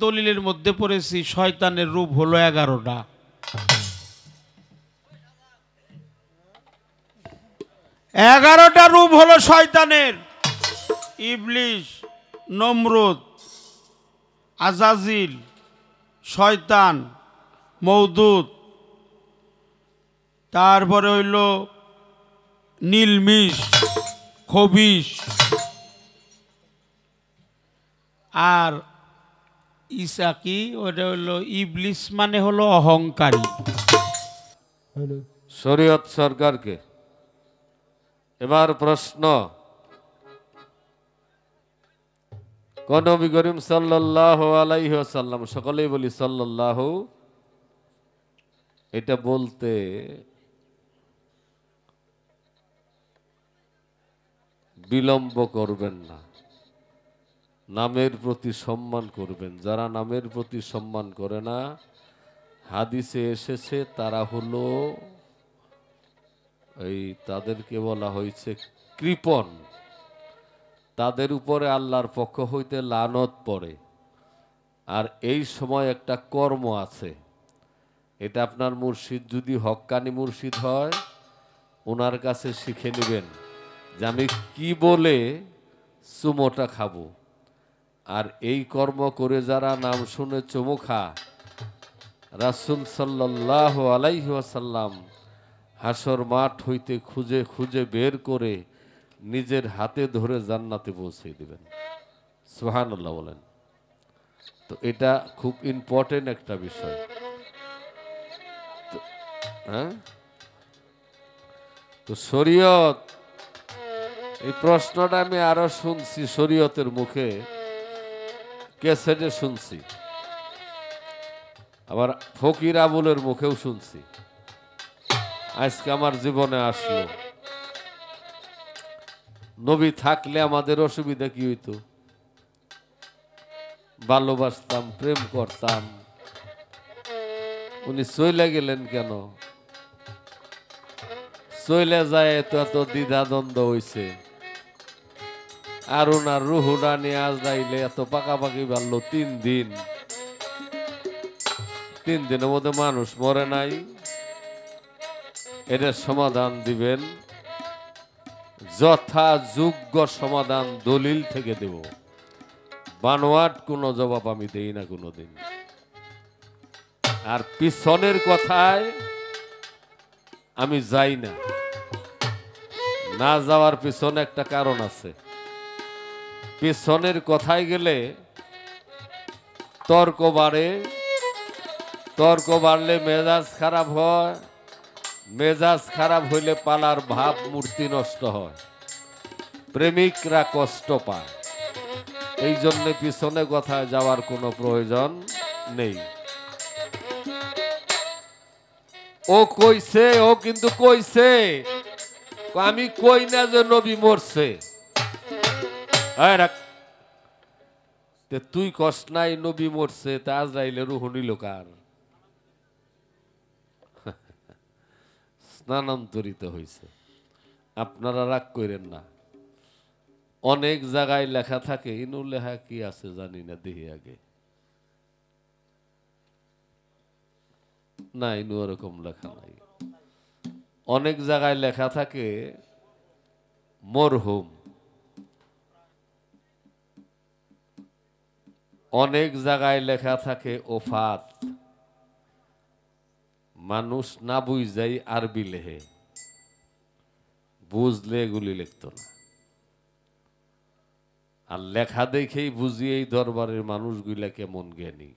দলিলের মধ্যে পড়েছি শয়তানের রূপ হলো 11টা। 11টা রূপ হলো শয়তানের। ইবলিশ, নমরুদ, আজাজিল, শয়তান, মওদুদ, তারপরে হইল নীলমিষ, খবিশ, আর ঈসা কি ওটা হলো ইবলিশ, মানে হলো অহংকারী। শরীয়ত সরকারকে এবার প্রশ্ন, কোন নবী করিম সাল্লাল্লাহু আলাইহি ওয়াসাল্লাম, সকলেই বলি সাল্লাল্লাহু, এটা বলতে বিলম্ব করবেন না, নামের প্রতি সম্মান করবেন। যারা নামের প্রতি সম্মান করে না, হাদিসে এসেছে তারা হলো তাদেরকে বলা হয়েছে কৃপণ, তাদের উপরে আল্লাহর পক্ষ হইতে লানত পড়ে। আর এই সময় একটা কর্ম আছে, এটা আপনার মুর্শিদ যদি হক্কানি মুর্শিদ হয়, ওনার কাছে শিখে নেবেন যে আমি কি বলে চুমোটা খাবো। আর এই কর্ম করে যারা নাম শুনে চুমো খা, রাসূল সাল্লাল্লাহু আলাইহি ওয়াসাল্লাম হাসর মাঠ হইতে খুঁজে খুঁজে বের করে নিজের হাতে ধরে জান্নাতে পৌঁছে দিবেন। সুবহানাল্লাহ বলেন। তো এটা খুব ইম্পর্টেন্ট একটা বিষয়। হ্যাঁ, তো শরীয়ত, এই প্রশ্নটা আমি আরো শুনছি শরীয়তের মুখে, ক্যাসেটে শুনছি, আবার ফকির আবুলের মুখেও শুনছি, আজকে আমার জীবনে আসলো। নবী থাকলে আমাদের অসুবিধা কি হইতো? ভালোবাসতাম, প্রেম করতাম, উনি চলে গেলেন কেন? চলে যায় তো এত দ্বিধাদ্বন্দ্ব হইছে, আর ওনার রুহুটা নিয়ে আজরাইলে এত পাকাপাকি বাড়লো 3 দিন। 3 দিনের মধ্যে মানুষ মরে নাই। এটার সমাধান দিবেন, যথাযোগ্য সমাধান দলিল থেকে দেব, বানোয়াট কোনো জবাব আমি দেই না কোনোদিন। আর পিছনের কথায় আমি যাই না, না যাওয়ার পিছনে একটা কারণ আছে। পিছনের কথায় গেলে তর্ক বাড়ে, তর্ক বাড়লে মেজাজ খারাপ হয়, মেজাজ খারাপ হইলে পালার ভাব মূর্তি নষ্ট হয়, প্রেমিকরা কষ্ট পায়। এই জন্য পিছনে কথায় যাওয়ার কোনো প্রয়োজন নেই। ও কইছে, ও কিন্তু কইছে, আমি কই না যে নবী মরছে। তুই কস নাই নবী মরছে, তা আজরাইলে রুহ নিল কার? স্থানান্তরিত হয়েছে। আপনারা রাগ করেন না, অনেক জায়গায় লেখা থাকে, ইনু লেখা কি আছে জানি না, দেখি আগে। না, ইনু ওরকম লেখা নাই। অনেক জায়গায় লেখা থাকে মরহুম, অনেক জায়গায় লেখা থাকে ওফাত। মানুষ না বুঝাই আরবি লেহে, বুঝলে এগুলি লিখত না। আর লেখা দেখেই বুঝি এই দরবারের মানুষগুলা কেমন জ্ঞানী।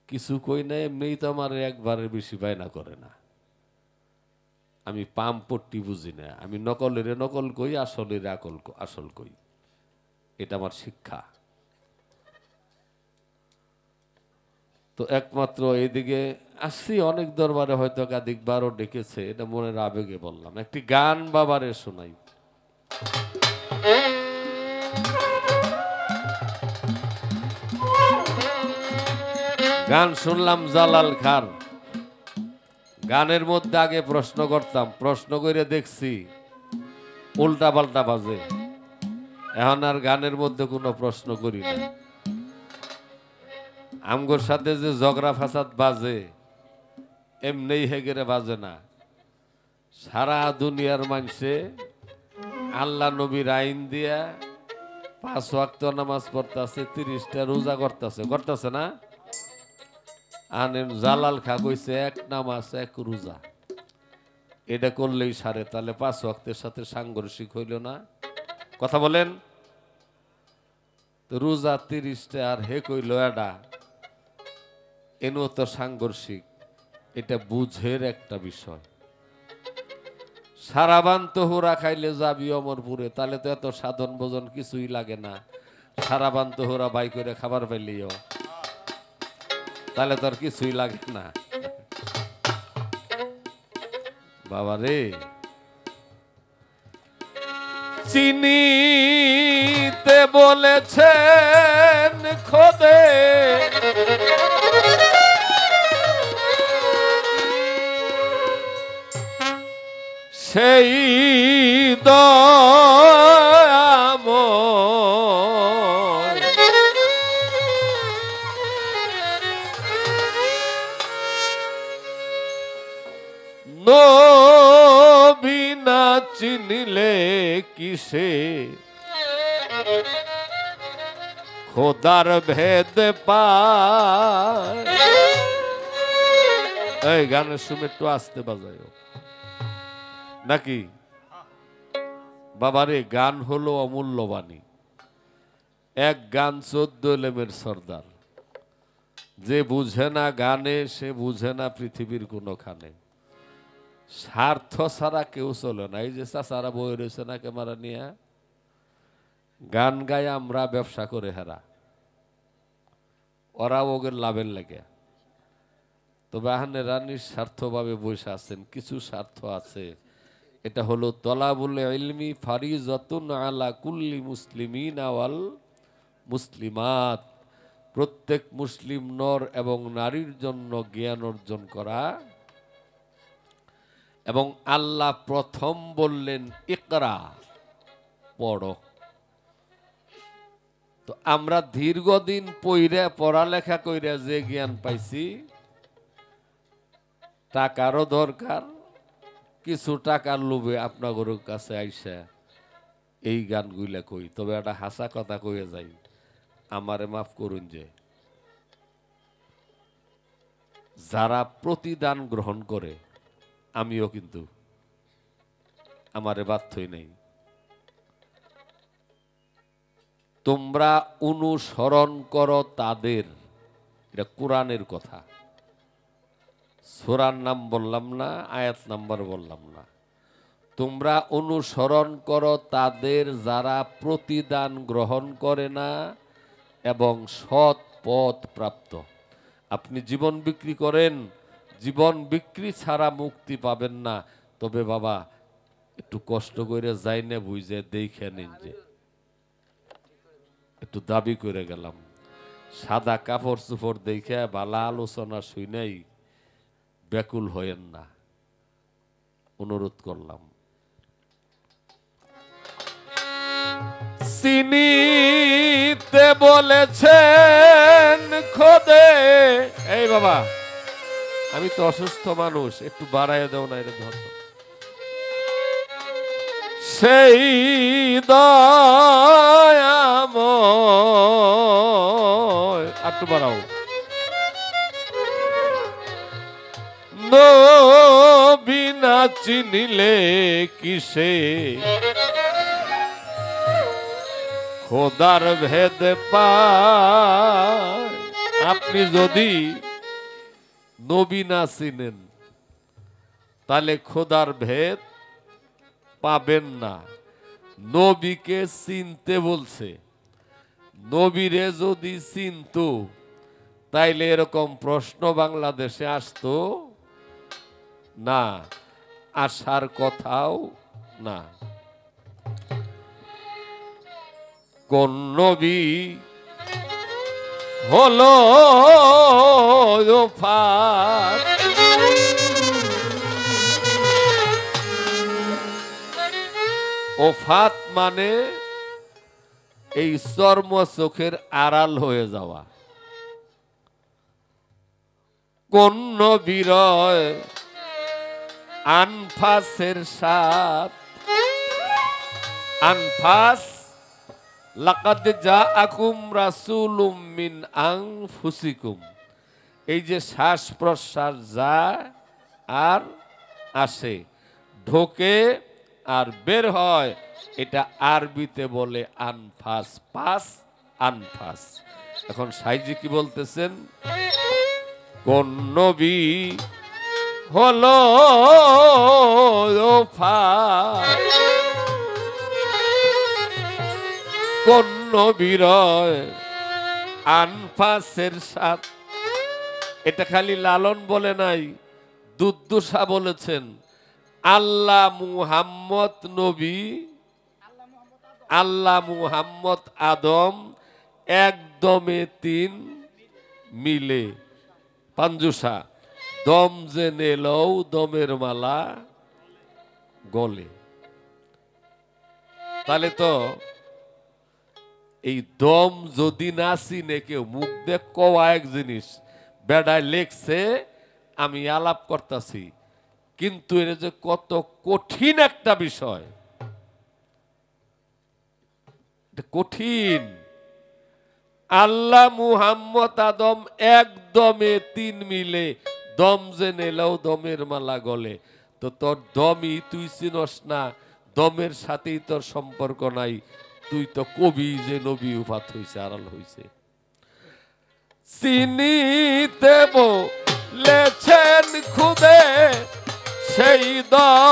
কিছু কই না, এমনিই তো আমার একবারের বেশি বায়না করে না। আমি পামপট্টি বুঝি না, আমি নকলের নকল কই, আসলের আসল কই, এটা আমার শিক্ষা। তো একমাত্র এইদিকে আসছি, অনেক দরবারে হয়তো একাধিকবারও ডেকেছে, এটা মনের আবেগে বললাম। একটি গান বাবারে শোনাই। গান শুনলাম জালাল খান, গানের মধ্যে আগে প্রশ্ন করতাম, প্রশ্ন করে দেখছি উল্টা পাল্টা বাজে, এখন আর গানের মধ্যে কোনো প্রশ্ন করি না। আমগোর সাথে যে ঝগড়া ফাসাদ বাজে এমনি হেগেরে বাজে না। সারা দুনিয়ার মানুষে আল্লাহ নবীর আইন দিয়া 5 ওয়াক্ত নামাজ পড়তেছে, 30টা রোজা করতেছে না। আনেন জালাল খা কইছে এক নামাজ এক রোজা, এটা করলেই সারে, তাহলে 5 ওয়াক্তের সাথে সাংঘর্ষিক হইল না? কথা বলেন। তো রোজা 30টা আর হে কইল এটা, এনও তো সাংঘর্ষিক। এটা বুঝের একটা বিষয়। সারাবান তোহরা খাইলে যাবি অমরপুরে, তাহলে তো এত সাধন ভোজন কিছুই লাগে না। সারাবান তোহরা বাই করে খাবার পাইলিও, তাহলে তো আর কিছুই লাগে না। বাবা রে, চিনিতে বলেছেন খোদে, সেই দয়াময় নবী না চিনিলে কিসে খোদার ভেদ পায়। এই গানের সময় একটু আসতে বাজায় নাকি বাবারে? গান হলো অমূল্যবাণী। এক গান 14 এলেমের সর্দার। যে বুঝে না গানে সে বুঝে না পৃথিবীর কোনখানে। স্বার্থ ছাড়া কেউ চলে না। এই যে চাচারা বই রয়েছে না ক্যামেরা নিয়ে, গান গায়ে আমরা ব্যবসা করে হেরা, ওরা ওগের লাভের লেগে। তবে আহানেরা নিঃস্বার্থভাবে বসে আছেন। কিছু স্বার্থ আছে, এটা হলো তলাবুল ইলমি ফারিজাতুন আলা কুল্লি মুসলিমিন ওয়াল মুসলিমাত। প্রত্যেক মুসলিম নর এবং নারীর জন্য জ্ঞান অর্জন করা। এবং আল্লাহ প্রথম বললেন ইকরা, পড়ো। তো আমরা দীর্ঘদিন পড়ালেখা কইরা যে জ্ঞান পাইছি, টাকারও দরকার, কিছু টাকার লোভে আপনাদের কাছে আইসা এই গানগুলা কই। তবে একটা হাসা কথা কইয়া যাই, আমারে মাফ করুন, যে যারা প্রতিদান গ্রহণ করে, আমিও কিন্তু আমারে বাধ্যই নেই। তোমরা অনুসরণ করো তাদের, এটা কোরআনের কথা। সূরার নাম বললাম না, আয়াত নাম্বার বললাম না। তোমরা অনুসরণ করো তাদের যারা প্রতিদান গ্রহণ করে না এবং সৎ পথ প্রাপ্ত। আপনি জীবন বিক্রি করেন, জীবন বিক্রি ছাড়া মুক্তি পাবেন না। তবে বাবা একটু কষ্ট করে যাই না, বুঝে দেখে নিন, যে একটু দাবি করে গেলাম, সাদা কাপড় চোপড় দেখে ভালো আলোচনা শুনেই ব্যাকুল হয়েন না, অনুরোধ করলাম। চিনিতে বলেছেন খোদে, এই বাবা আমি তো অসুস্থ মানুষ, একটু বাড়াইয়া দেও না, এটা ধর। সেই দয়াময়, একটু বাড়াও। নবী না চিনিলে কিসে খোদার ভেদ পায়। আপনি যদি নবী না চিনেন, তাহলে খোদার ভেদ পাবেন না। নবীকে চিনতে বলছে। নবীরে যদি চিনত, তাইলে এরকম প্রশ্ন বাংলাদেশে আসতো না, আসার কথাও না। কোন নবী হলো ওফাত, ওফাত মানে এই চর্ম চোখের আড়াল হয়ে যাওয়া। কোন নবীর আনফাসের সাথ। আনফাস লাকাদ জাআকুম রাসূলুম মিন আনফুসিকুম, এই যে শ্বাস প্রশ্বাস যায় আর আসে, ঢোকে আর বের হয়, এটা আরবিতে বলে আনফাস, পাস আনফাস। এখন সাইজি কি বলতেছেন, কোন নবী হলো কোন নবীর আনফাসের সাথ। এটা খালি লালন বলে নাই, দুদ্দুসা বলেছেন। আল্লাহ মুহাম্মদ নবী, আল্লাহ মুহাম্মদ আদম, একদমে তিন মিলে। পাঞ্জুসা দম যে নেলও দমের মালা গলে। তাহলে তো এই দম যদি না চিনে কেউ, মুখ দিয়ে কওয়া এক জিনিস, বেড়ায় লেখছে আমি আলাপ করতেছি, কিন্তু এর যে কত কঠিন একটা বিষয়, কঠিন। আল্লাহ মুহাম্মদ আদম একদমে তিন মিলে, দম যে নেলেও দমের মালা গলে। তো তোর দমই তুই চিনস না, দমের সাথেই তোর সম্পর্ক নাই, তুই তো কবি যে নবী উফাত হইছে, আড়াল হইছে। চিনিতে বলেছেন খুদে সেই দয়াময়,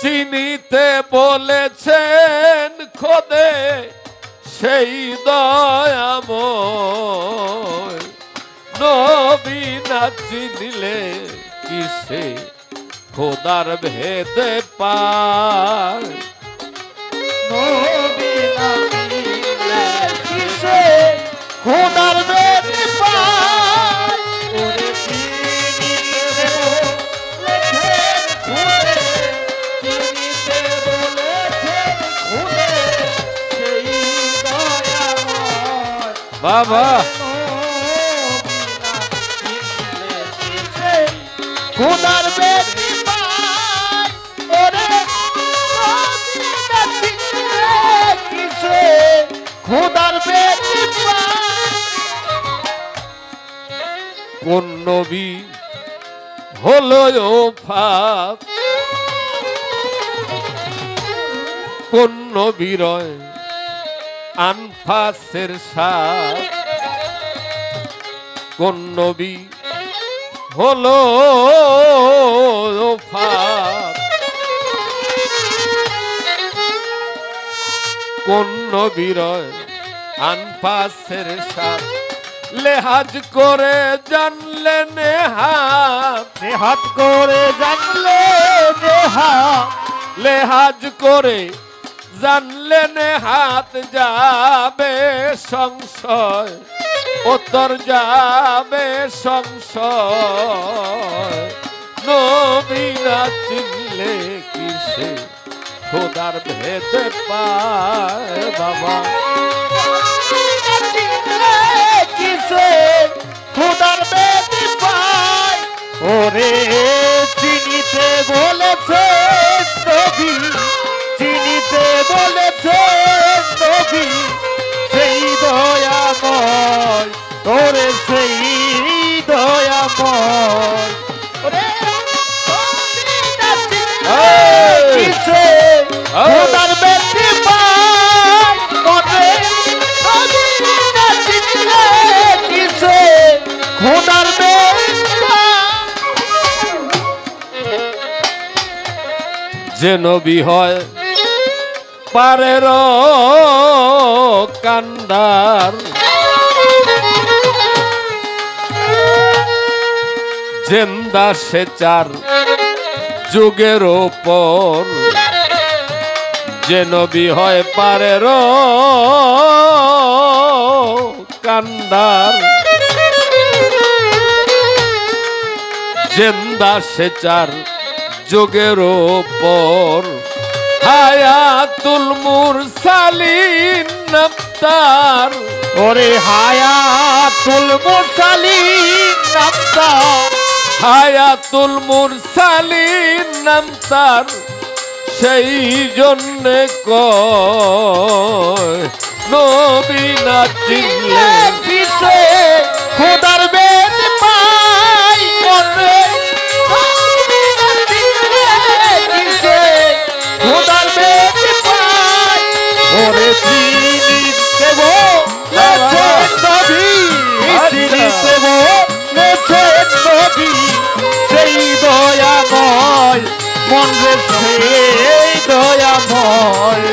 চিনিতে বলেছেন খোদে সেই দয়াময়, নবী না চিনিলে কিসে খোদার ভেদে পায়। নবী না চিনিলে কিসে খোদার ভেদে পায়। ওরে চিনিতে বলেছেন খুদে, চিনিতে বলেছেন খুদে সেই দয়াময়। বাবা খোদার বেদি পায়। ওরে কিসে খোদার বেদি পায়। কোন নবী হলো ওফাত, কোন নবীর আনফাসের সাথ, কোন নবী হলো ওফাত, কোন নবীর আনফাসের সাথ। লেহাজ করে জানলে নেহাত, নেহাত করে জানলে নেহাত, লেহাজ করে জানলে নেহাত, যাবে সংশয় উত্তর যাবে সংশয়। নবী না চিনলে কিসে খোদার ভেদে পায়। বাবা কিসে খোদার বেদি পায়। ওরে চিনিতে বলেছে নবী, চিনিতে বলেছে নবী সেই দয়াময়, তোরে সেই দয়াময়। ওরে কিসে খোদার বেদি পায়। ওরে কিসে খোদার বেদি পায়। যে নবী হয় পারের কান্ডার, জেন্দা সে চার যুগের ওপর, যে নবী হয় পারের কান্ডার, জেন্দা সে চার যোগের ওপর হায়াতুল মুরসালিন নাম তার ওরে হায়াতুল মুরসালিন নাম তার হায়াতুল মুরসালিন নাম তার সেই জন্যে কয় নবী না চিনলে কিসে খোদার বেদ পাই মনে কিসে খোদার বেদ পাই ওরে চিনি দেব লেছে নবী চিনি দেব লেছে নবী সেই দয়াময় মন রে সেই দয়াময়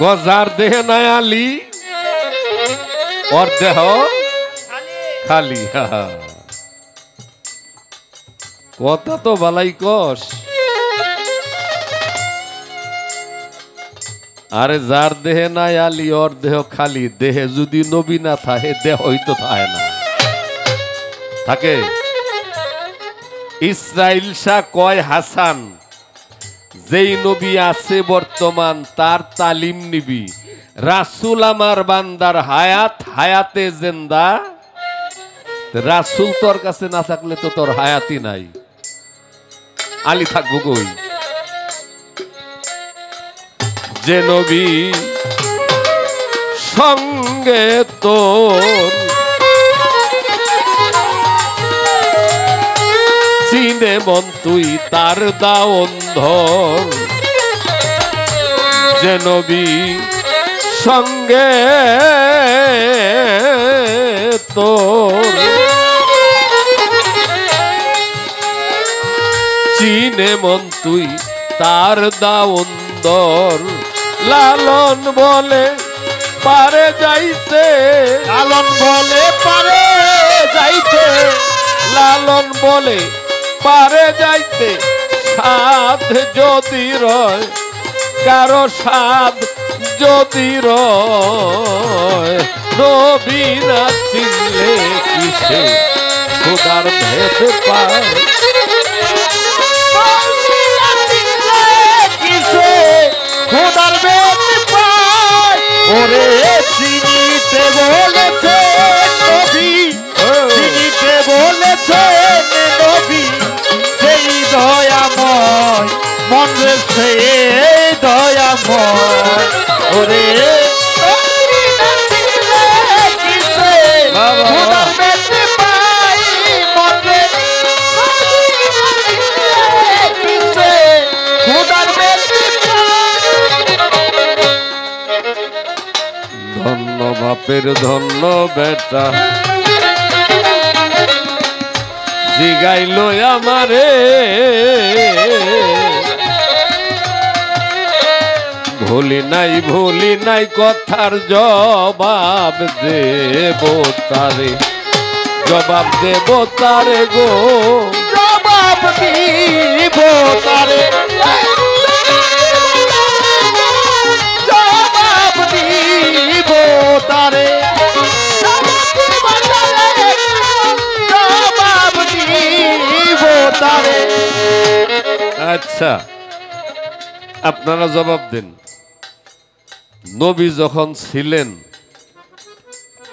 গজার দেহ নাই আলি ওর দেহ খালি কথা তো বালাই কস আরে যার দেহে নাই আলি ওর দেহ খালি দেহে যদি নবী না থাকে দেহই তো থাকে না থাকে ইসরাইল শাহ কয় হাসান যেই নবী আছে বর্তমান তার তালিম নিবি রাসূল আমার বান্দার হায়াত হায়াতে জিন্দা রাসূল তোর কাছে না থাকলে তো তোর হায়াতই নাই আলী থাকবো কই যে নবী সঙ্গে তোর চিনে মন তুই তার দাওন্ধর যে নবী সঙ্গে তোর চিনে মন তুই তার দাওন্ধর লালন বলে পারে যাইতে লালন বলে পারে যাইতে লালন বলে পারে যাইতে সাধ যদি রয় কারো সাধ যদি রয় নবী না চিনলে কিসে খোদার ভেদ পায় কিসে খোদার বেদ পায় ওরে চিনিতে বলেছে নবী চিনিতে বলেছে নবী সেই দয়াময় মন রে সেই দয়াময় ওরে কিসে খোদার বেদ পাই মন রে কিসে খোদার বেদ ধন্য বাপের ধন্য বেটা জিগাইল আমারে ভুলি নাই কথার জবাব দেব তারে গো জবাব দিব তারে জবাব দিব তারে জবাব দিব তারে আচ্ছা আপনারা জবাব দেন নবী যখন ছিলেন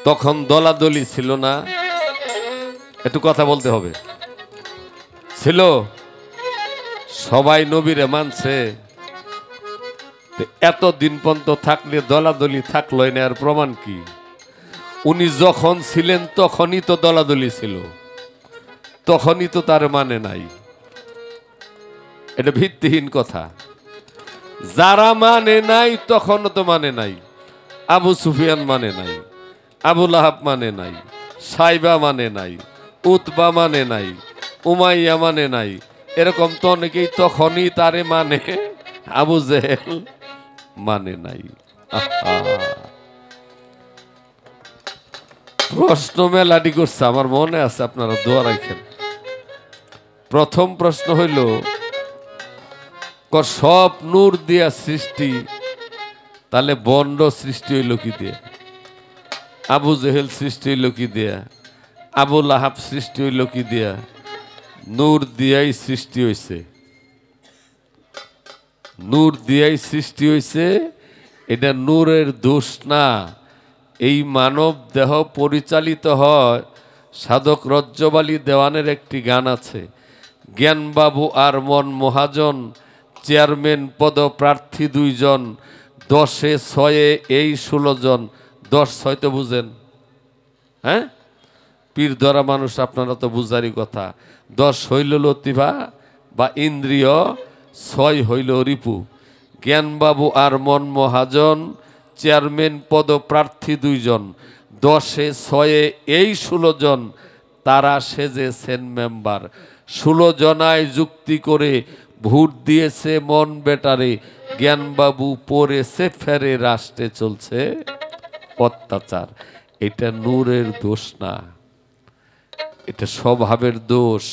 তখন দলাদলি ছিল না একটু কথা বলতে হবে ছিল সবাই নবীরে মানছে এত দিন পর্যন্ত থাকলে দলাদলি থাকলো না আর প্রমাণ কি উনি যখন ছিলেন তখনই তো দলাদলি ছিল তখনই তো তার মানে নাই এটা ভিত্তিহীন কথা যারা মানে নাই তখনও তো মানে নাই আবু সুফিয়ান মানে নাই আবু লাহাব মানে নাই সাইবা মানে নাই উতবা মানে নাই উমাইয়া মানে নাই এরকম তো অনেকেই তখনই তারে মানে আবু জেহেল মানে নাই প্রশ্ন মেলাটি করছে আমার মনে আছে আপনারা দোয়া রাখেন প্রথম প্রশ্ন হইল, সব নূর দিয়া সৃষ্টি, তাহলে বন্ড সৃষ্টি হইল কি দিয়া? আবু জেহেল সৃষ্টি হইল কি দিয়া? আবু লাহাব সৃষ্টি হইল কি দিয়া? নূর দিয়াই সৃষ্টি হইছে। নূর দিয়াই সৃষ্টি হইছে, এটা নূরের দোষ না। এই মানব দেহ পরিচালিত হয়, সাধক রজ্জবালী দেওয়ানের একটি গান আছে, জ্ঞানবাবু আর মন মহাজন, চেয়ারম্যান পদ প্রার্থী 2 জন, 10-এ 6-এ এই 16 জন। 10-6 তো বুঝেন, হ্যাঁ? পীর ধরা মানুষ আপনারা তো বুঝারই কথা। 10 হইল লতিফা বা ইন্দ্রিয়, 6 হইল রিপু। জ্ঞানবাবু আর মন মহাজন, চেয়ারম্যান পদ প্রার্থী 2 জন, 10-এ 6-এ এই 16 জন, তারা সেজেছেন মেম্বার। 16 জনায় যুক্তি করে ভোট দিয়েছে মন বেটারে, জ্ঞানবাবু পড়েছে ফেরে, রাষ্ট্রে চলছে অত্যাচার। এটা নূরের দোষ না, এটা স্বভাবের দোষ।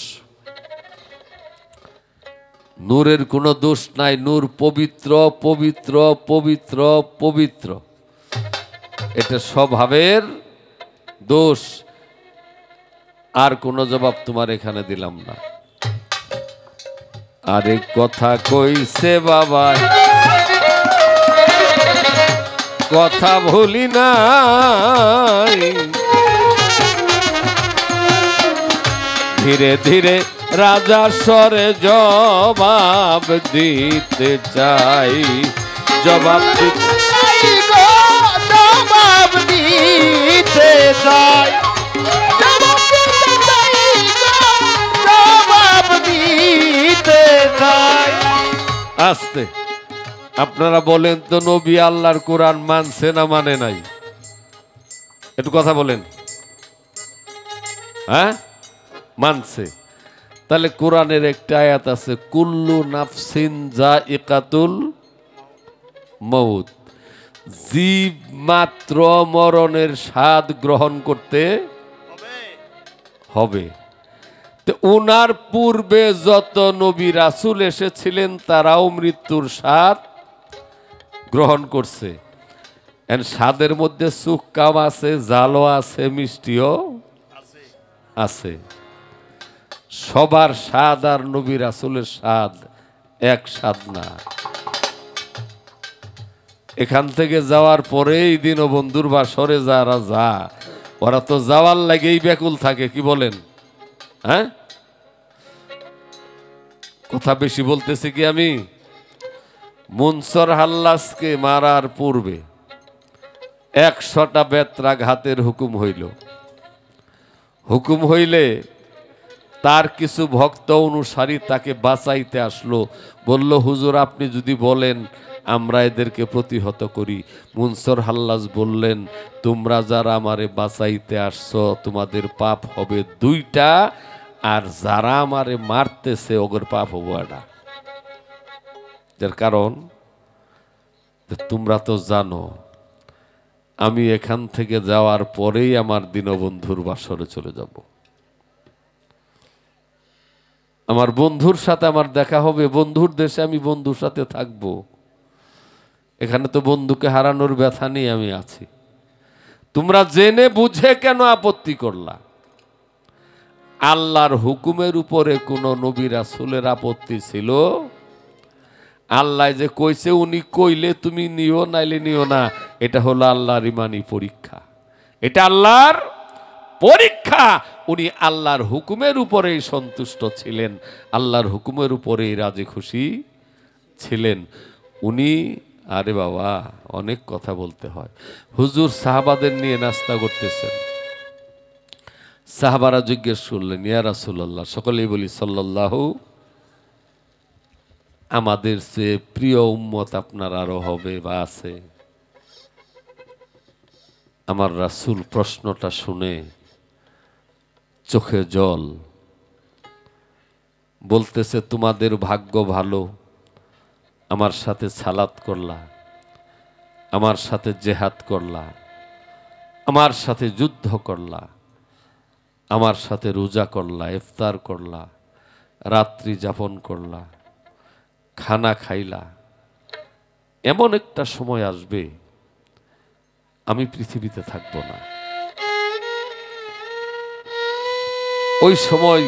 নূরের কোনো দোষ নাই। নূর পবিত্র পবিত্র পবিত্র পবিত্র, এটা স্বভাবের দোষ। আর কোনো জবাব তোমার এখানে দিলাম না। আরেক কথা কইছে বাবা, কথা ভুলি নাই, ধীরে ধীরে রাজা স্বরে জবাব দিতে চাই, জবাব দিতে চাই গো, জবাব দিতে চাই, জবাব দিতে চাই গো, জবাব দিতে চাই। আস্তে, আপনারা বলেন তো, নবী আল্লাহর কোরআন মানছে না মানে নাই? একটু কথা বলেন। হ্যাঁ, মানছে। তাহলে কোরআনের একটা আয়াত আছে, কুল্লু নাফসিন যায়িকাতুল মউত, জীব মাত্র মরণের স্বাদ গ্রহণ করতে হবে। তো উনার পূর্বে যত নবী রাসূল এসেছিলেন তারাও মৃত্যুর স্বাদ গ্রহণ করছে। এর স্বাদের মধ্যে সুক্কাও আছে, জালও আছে, মিষ্টিও আছে। সবার স্বাদ আর নবী রাসূলের স্বাদ এক স্বাদ না। এখান থেকে যাওয়ার পরেই দীনবন্ধুর বাসরে যারা যা, ওরা তো যাওয়ার লাগেই ব্যাকুল থাকে। কি বলেন? হ্যাঁ, কথা বেশি বলতেছি কি আমি? মুনসর হাল্লাসকে মারার পূর্বে 100টা বেত্রাঘাতের হুকুম হইল। হুকুম হইলে তার কিছু ভক্ত অনুসারী তাকে বাঁচাইতে আসলো, বলল, হুজুর আপনি যদি বলেন আমরা এদেরকে প্রতিহত করি। মুনসর হাল্লাস বললেন, তোমরা যারা আমারে বাঁচাইতে আসছো তোমাদের পাপ হবে 2টা, আর যারা আমারে মারতেছে ওগর পাপ হবো 1টা। যার কারণ তোমরা তো জানো আমি এখান থেকে যাওয়ার পরেই আমার দীনবন্ধুর বাসরে চলে যাব। আমার বন্ধুর সাথে আমার দেখা হবে, বন্ধুর দেশে আমি বন্ধুর সাথে থাকব। এখানে তো বন্ধুকে হারানোর ব্যথা নিয়ে আমি আছি। তোমরা জেনে বুঝে কেন আপত্তি করলা? আল্লাহর হুকুমের উপরে কোন নবী রাসূলের আপত্তি ছিল? আল্লাহ যে কইছে উনি কইলে তুমি নিও, নাইলে নিও না। এটা হলো আল্লাহর ইমানি পরীক্ষা। এটা আল্লাহর পরীক্ষা। উনি আল্লাহর হুকুমের উপরেই সন্তুষ্ট ছিলেন, আল্লাহর হুকুমের উপরেই রাজি খুশি ছিলেন উনি। আরে বাবা, অনেক কথা বলতে হয়। হুজুর সাহাবাদের নিয়ে নাস্তা করতেছেন, সাহাবারা জিজ্ঞেস করলেন, ইয়া রাসূলুল্লাহ, সকলেই বলি সাল্লাল্লাহু, আমাদের চেয়ে প্রিয় উম্মত আপনার আরো হবে বা আছে? আমার রাসূল প্রশ্নটা শুনে চোখে জল, বলতেছে, তোমাদের ভাগ্য ভালো, আমার সাথে সালাত করলা, আমার সাথে জেহাদ করলা, আমার সাথে যুদ্ধ করলা, আমার সাথে রোজা করলা, ইফতার করলা, রাত্রি যাপন করলা, খানা খাইলা, এমন একটা সময় আসবে আমি পৃথিবীতে থাকবো না। ওই সময়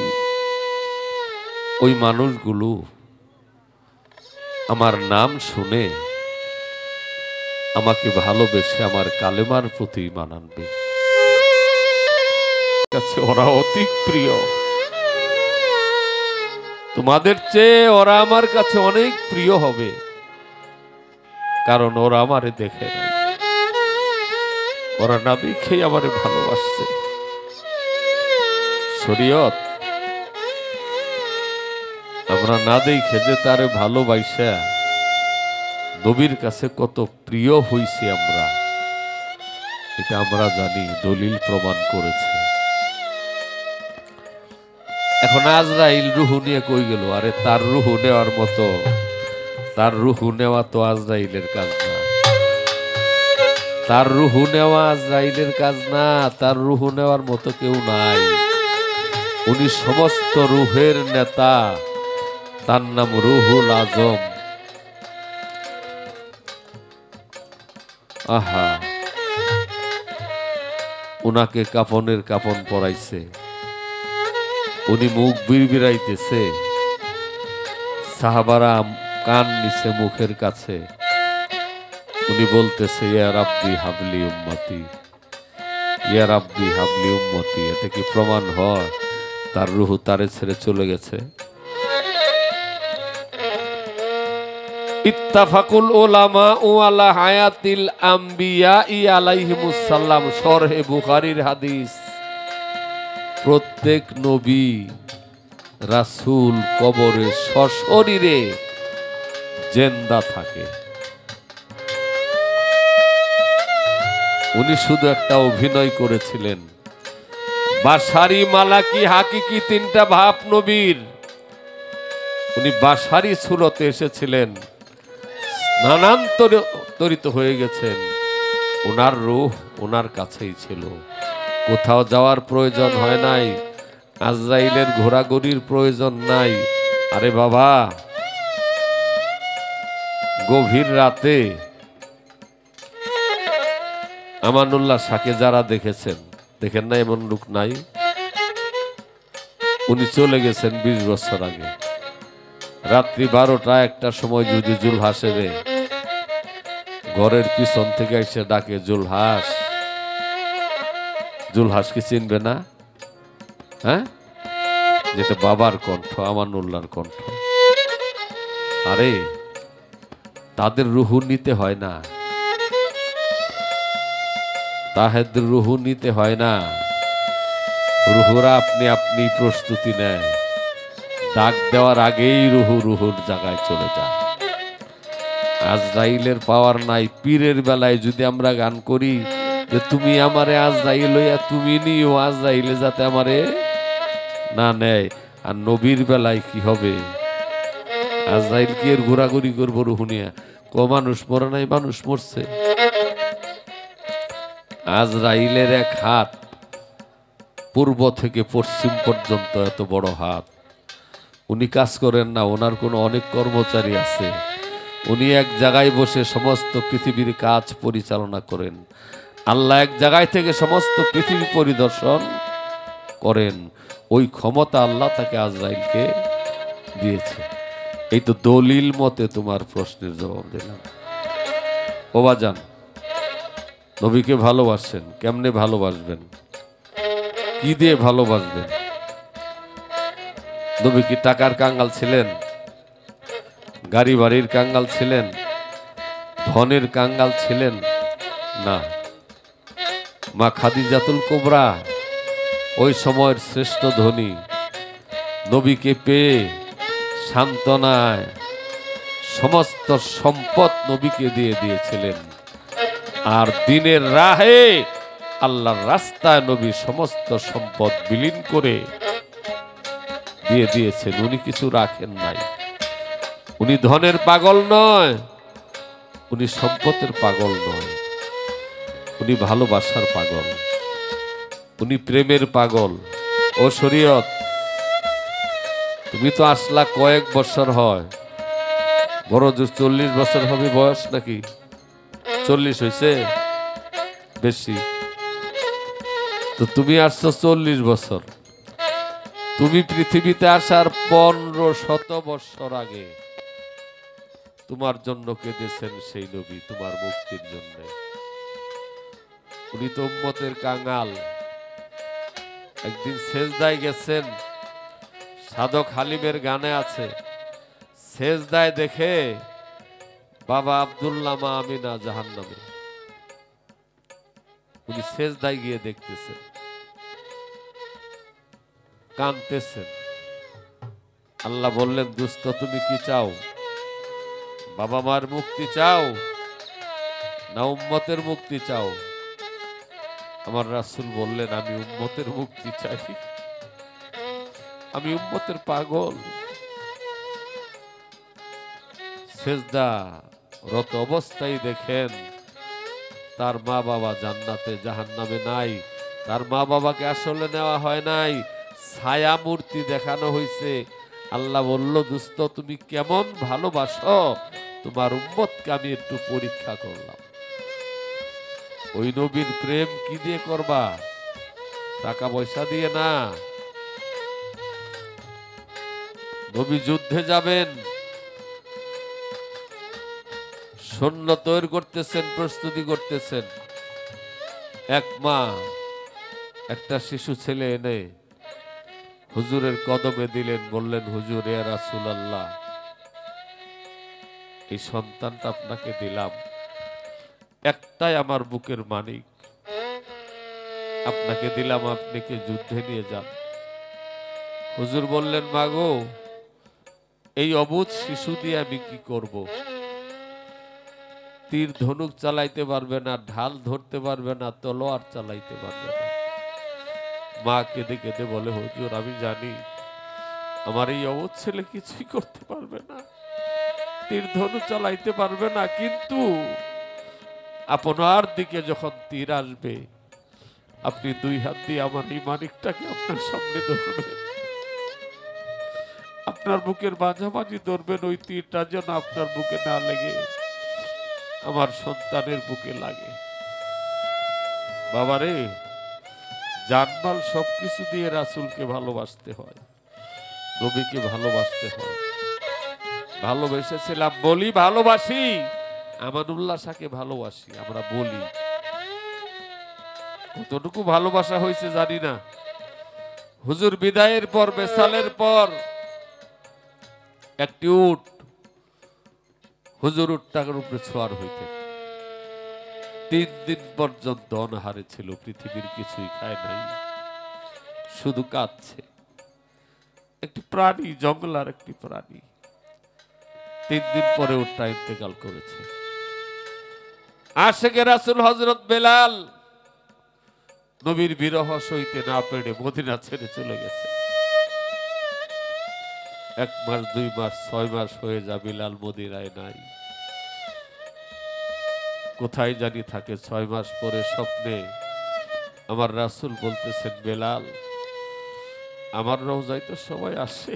ওই মানুষগুলো আমার নাম শুনে আমাকে ভালোবেসে আমার কালেমার প্রতি ঈমান আনবে। কাছে ওরা অতি প্রিয়, তোমাদের চেয়ে ওরা আমার কাছে অনেক প্রিয় হবে, কারণ ওরা আমারে দেখে নাই, ওরা না দেখেই আমারে ভালোবাসছে। শরীয়ত আমরা না দেখে যে তারে ভালোবাসা নবীর কাছে কত প্রিয় হইছি আমরা, এটা আমরা জানি, দলিল প্রমাণ করেছে। এখন আজরাইল রুহু নিয়ে কই গেল? আরে তার রুহু নেওয়ার মতো, তার রুহু নেওয়া তো আজরাইলের কাজ না, তার রুহু নেওয়া আজরাইলের কাজ না, তার রুহু নেওয়ার মতো কেউ নাই। উনি সমস্ত রুহের নেতা, তার নাম রুহুল আজম। আহা, উনাকে কাফনের কাফন পরাইছে, উনি মুখ বিড়বিড়াইতেছে, সাহাবারা কান নিছে মুখের কাছে, উনি বলতেছে ইয়া রাব্বি হাবলি উম্মতি, ইয়া রাব্বি হাবলি উম্মতি। এতে কি প্রমাণ হয় তার রুহু তারে ছেড়ে চলে গেছে? ইত্তাফাকুল উলামা আলা হায়াতিল আম্বিয়া আলাইহিমুস সালাম, সরহে বুখারীর হাদিস। প্রত্যেক নবী রাসূল কবরে সশরীরে জিন্দা থাকে। উনি শুধু একটা অভিনয় করেছিলেন। বাশারি, মালাকি, হাকিকি তিনটা ভাব নবীর। উনি বাশারি সুরতে এসেছিলেন, স্নানান্তরিত হয়ে গেছেন, ওনার রূহ ওনার কাছেই ছিল, কোথাও যাওয়ার প্রয়োজন হয় নাই, আজরাইলের ঘোরাঘুরির প্রয়োজন নাই। আরে বাবা, গভীর রাতে আমানুল্লাহ শাহকে যারা দেখেছেন, দেখেন না এমন লোক নাই? উনি চলে গেছেন 20 বছর আগে। রাত্রি 12টা 1টার সময় যদি জুলহাসেরে ঘরের পিছন থেকে এসে ডাকে, জুলহাস, জুলহাস কি চিনবে না? হ্যাঁ, যেটা বাবার কণ্ঠ, আমানুল্লাহর কণ্ঠ। আরে তাদের রুহু নিতে হয় না, তাহেদের রুহু নিতে হয় না, রুহুরা আপনি আপনি প্রস্তুতি নেয়, ডাক দেওয়ার আগেই রুহুর জায়গায় চলে যায়। আজরাইলের পাওয়ার নাই। পীরের বেলায় যদি আমরা গান করি যে তুমি আমারে আজরাইল হইয়া তুমি নিও, আজরাইলে যাতে আমারে না নেয়, আর নবীর বেলায় কি হবে? আজরাইল কি এর ঘোরাঘুরি করবো রুহু নিয়ে? মানুষ মরে নাই, মানুষ মরছে। আজরাইলের এক হাত পূর্ব থেকে পশ্চিম পর্যন্ত, এত বড় হাত। উনি কাজ করেন না, ওনার কোনো অনেক কর্মচারী আছে। উনি এক জায়গায় বসে সমস্ত পৃথিবীর কাজ পরিচালনা করেন। আল্লাহ এক জায়গায় থেকে সমস্ত পৃথিবী পরিদর্শন করেন। ওই ক্ষমতা আল্লাহ তাকে আজরাইলকে দিয়েছে। এই তো দলিল মতে তোমার প্রশ্নের জবাব দিলাম। বাবাজান, নবীকে ভালোবাসেন, কেমনে ভালোবাসবেন? কি দিয়ে ভালোবাসবেন? নবী কি টাকার কাঙ্গাল ছিলেন? গাড়ি বাড়ির কাঙ্গাল ছিলেন? ধনের কাঙ্গাল ছিলেন? না। মা খাদিজাতুল কুবরা ওই সময়ের শ্রেষ্ঠ ধনী, নবীকে পেয়ে সান্ত্বনায় সমস্ত সম্পদ নবীকে দিয়ে দিয়েছিলেন। আর দিনের রাহে আল্লাহর রাস্তায় নবী সমস্ত সম্পদ বিলীন করে দিয়ে দিয়েছেন। উনি কিছু রাখেন নাই। উনি ধনের পাগল নয়, উনি সম্পদের পাগল নয়, উনি ভালোবাসার পাগল, উনি প্রেমের পাগল। ও শরীয়ত, তুমি তো আসলা কয়েক বছর হয়, বড় জোর 40 বছর হবে বয়স নাকি? 40 হয়েছে বেশি? তো তুমি আসছো 40 বছর। তুমি পৃথিবীতে আসার 1500 বছর আগে তোমার জন্য কেঁদেছেন সেই নবী, তোমার মুক্তির জন্য। উনি তো উম্মতের কাঙাল। একদিন সেজদায় গেছেন, সাধক হালিমের গানে আছে, সেজদায় দেখে বাবা আব্দুল্লাহ মা আমিনা জাহান্নামে। উনি সেজদায় গিয়ে দেখতেছেন, কাঁদতেছেন। আল্লাহ বললেন, দুস্থ তুমি কি চাও? বাবা মার মুক্তি চাও না উম্মতের মুক্তি চাও? আমার রাসূল বললেন, আমি উম্মতের মুক্তি চাই, আমি উম্মতের পাগল। সেজদা রত অবস্থায় দেখেন তার মা বাবা জান্নাতে, জাহান্নামে নাই। তার মা বাবাকে আসলে নেওয়া হয় নাই, ছায়া মূর্তি দেখানো হয়েছে। আল্লাহ বলল, দুস্থ তুমি কেমন ভালোবাসো তোমার উম্মতকে আমি একটু পরীক্ষা করলাম। ওই নবীর প্রেম কি দিয়ে করবা? টাকা পয়সা দিয়ে না। নবী যুদ্ধে যাবেন, সৈন্য তৈরি করতেছেন, প্রস্তুতি করতেছেন। এক মা একটা শিশু ছেলে এনে হুজুরের কদমে দিলেন, বললেন, হুজুর ইয়া রাসূলুল্লাহ, এই সন্তানটা আপনাকে দিলাম, একটাই আমার বুকের মানিক, আপনাকে দিলাম, আপনি কি যুদ্ধে নিয়ে যান। হুজুর বললেন, মাগো, এই অবুঝ শিশু দিয়ে আমি কি করব? তীর ধনুক চালাইতে পারবে না, ঢাল ধরতে পারবে না, তলোয়ার চালাইতে পারবে না। মা কেঁদে কেঁদে বলে, হুজুর আমি জানি আমার এই অবুঝ ছেলে কিছুই করতে পারবে না, তীর ধনুক চালাইতে পারবে না, কিন্তু আপনার দিকে যখন তীর আসবে আপনি দুই হাত দিয়ে আমার এই মানিকটাকে আপনার সামনে ধরবেন, আপনার বুকের মাঝামাঝি ধরবেন, ওই তীরটা যেন আপনার বুকে না লেগে আমার সন্তানের বুকে লাগে। বাবারে, জানমাল সবকিছু দিয়ে রাসূলকে ভালোবাসতে হয়, নবীকে ভালোবাসতে হয়। ভালোবেসেছিলাম বলি ভালোবাসি, আমানুল্লাহ শাহকে ভালোবাসি, আমরা বলি। কতটুকু ভালোবাসা হয়েছে জানি না। হুজুর বিদায়ের পর, বেসালের পর একটি উট, হুজুর উটটার উপরে ছোয়ার হইতেন। 3 দিন পর্যন্ত অনাহারে ছিল, পৃথিবীর কিছুই খায় নাই, শুধু কাঁদছে। একটি প্রাণী, জঙ্গলার একটি প্রাণী। 3 দিন পরে উটটা ইন্তেকাল করেছে। আশেকে রাসূল হযরত বেলাল নবীর বিরহ সইতে না পেরে মদিনা ছেড়ে চলে গেছে। 1 মাস, 2 মাস, 6 মাস হয়ে যা বিলাল মদিনায় নাই, কোথায় জানি থাকে। 6 মাস পরে স্বপ্নে আমার রাসূল বলতেছেন, বেলাল, আমার রওজায় তো সবাই আসে,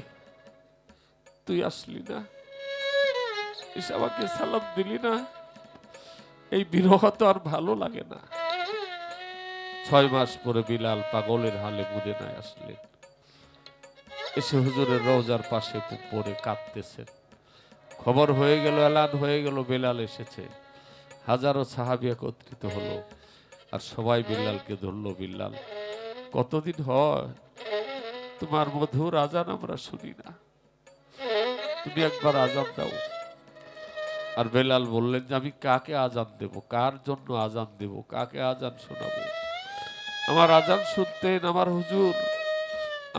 তুই আসলি না, এসে আমাকে সালাম দিলি না, এই বিরহ তো আর ভালো লাগে না। 6 মাস পরে বিলাল পাগলের হালে মদিনায় আসলেন। এসে হুজুরের রওজার পাশে পড়ে কাঁদতেছেন। খবর হয়ে গেল, এলান হয়ে গেল, বেলাল এসেছে। হাজারো সাহাবী একত্রিত হলো, আর সবাই বিল্লালকে ধরল। বিল্লাল, কতদিন হয় তোমার মধুর আজান আমরা শুনি না, তুমি একবার আজান দাও। আর বেলাল বললেন যে, আমি কাকে আজান দেব, কার জন্য আজান দেব, কাকে আজান শোনাবো? আমার আজান শুনতেন আমার হুজুর,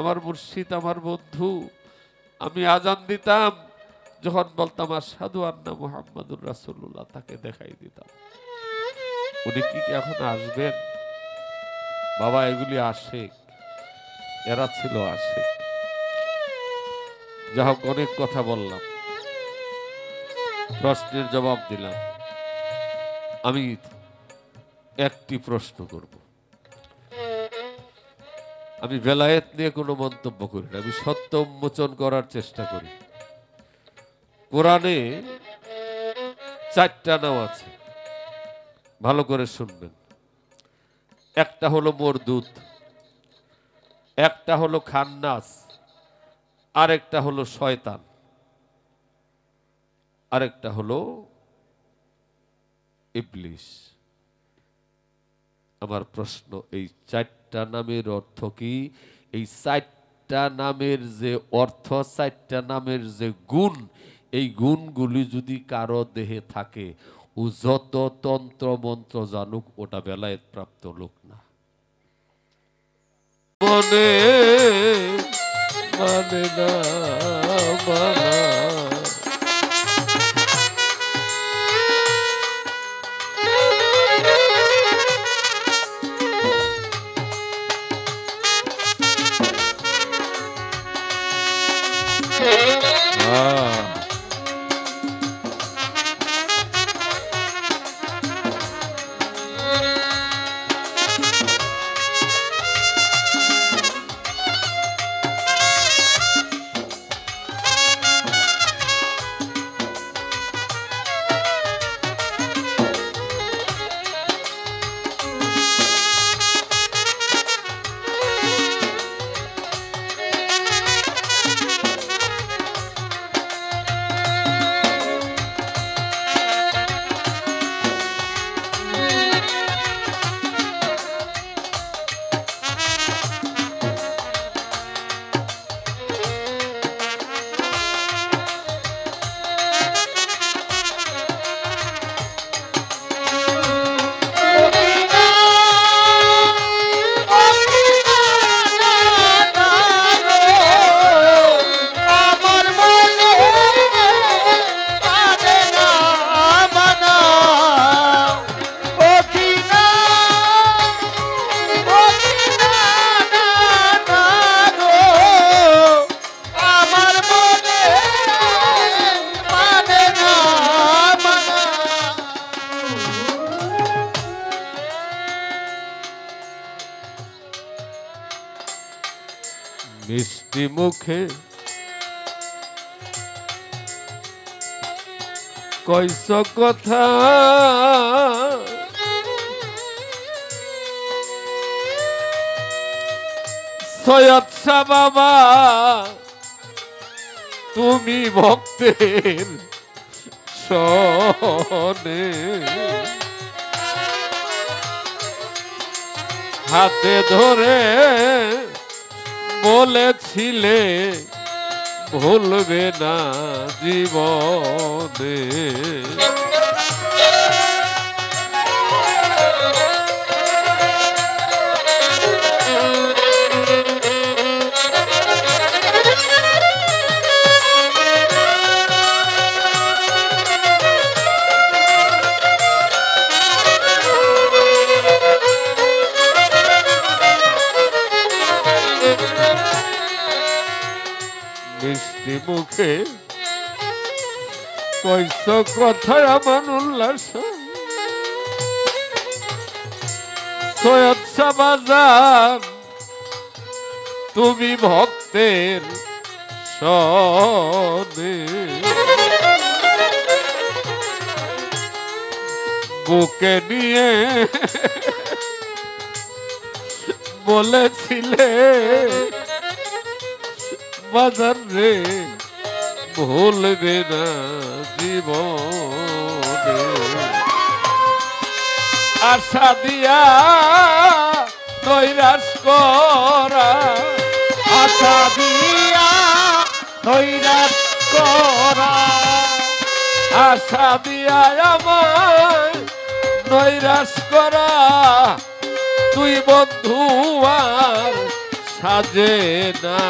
আমার মুর্শিদ, আমার বন্ধু। আমি আজান দিতাম যখন বলতাম আশহাদু আন্না মুহাম্মাদুর রাসূলুল্লাহ, তাকে দেখাই দিতাম। উনি কি এখন আসবেন? বাবা, এগুলি আশিক, এরা ছিল আশিক। যা হোক, অনেক কথা বললাম, প্রশ্নের জবাব দিলাম। আমি একটি প্রশ্ন করব। আমি বেলায়েত নিয়ে কোনো মন্তব্য করি না, আমি সত্য উন্মোচন করার চেষ্টা করি। কোরআনে 4টা নাম আছে, ভালো করে শুনবেন। একটা হলো মরদুদ, একটা হলো খান্নাস, আরেকটা হলো শয়তান, আরেকটা হলো ইবলিস। আমার প্রশ্ন, এই 4টা নামের অর্থ কি? এই 4টা নামের যে অর্থ, 4টা নামের যে গুণ, এই গুণগুলি যদি কারো দেহে থাকে, ও যত তন্ত্র মন্ত্র জানুক, ওটা বেলায়েত প্রাপ্ত লোক না। মনে মানে না মানা, মিষ্টি মুখে কইস কথা, সৈয়দ শাহ বাবা তুমি ভক্তের শোনে, হাতে ধরে বলেছিলে ভুলবে না জীবনে। মিষ্টি মুখে কইস কথা আমার উল্লাস, সৈয়দ শাহ বাজার তুমি ভক্তের শোনে, বুকে নিয়ে বলেছিলে বাজার রে ভুলবে না জীবনে। আশা দিয়া নৈরাশ করা, আশা দিয়া নৈরাশ করা, আশা দিয়া আমায় নৈরাশ করা, তুই বন্ধু আর সাজে না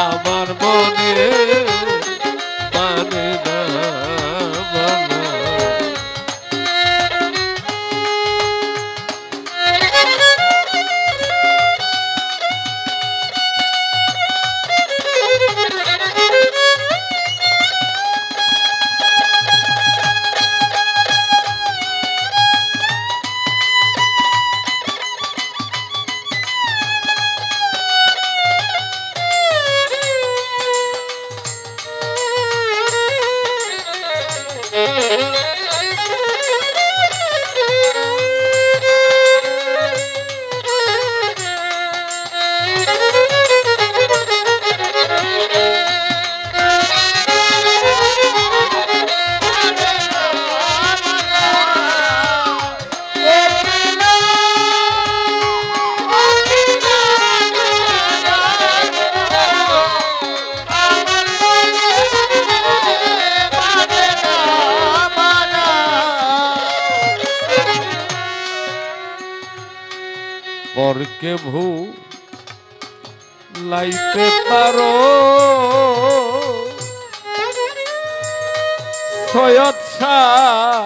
আমার মনে মানে না মানা। পরকে ভুলাইতে পারো সৈয়দ শাহ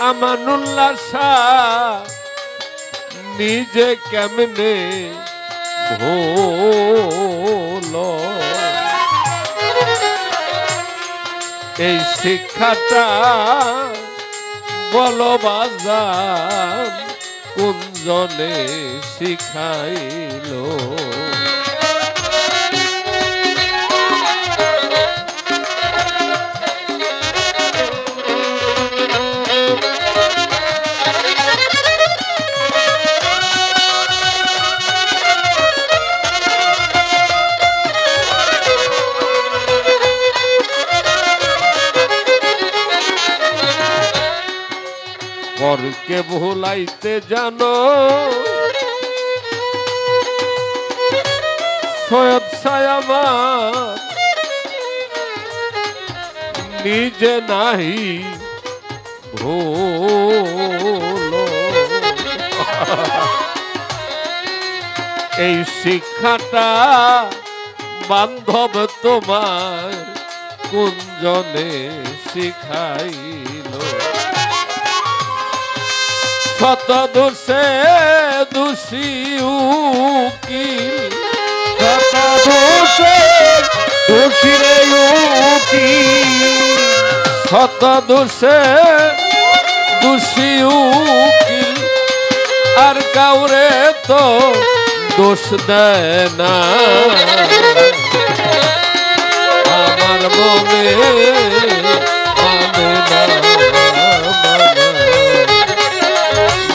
আমানুল্লাহ শাহ নিজে কেমনে ভুলো এই শিক্ষাটা বলো বাজান কোনজনে শিখাইলো পরকে ভুলাইতে জানো সৈয়দ সায়ামান নিজে নাহি ভুলো এই শিক্ষাটা বান্ধব তোমার কোনজনে শিখাইলো শত দোষে দোষী উকিল শত দোষে দোষী রে উকিল শত দোষে দোষী উকিল আর কাউরে তো দোষ দেয় না আমার মনে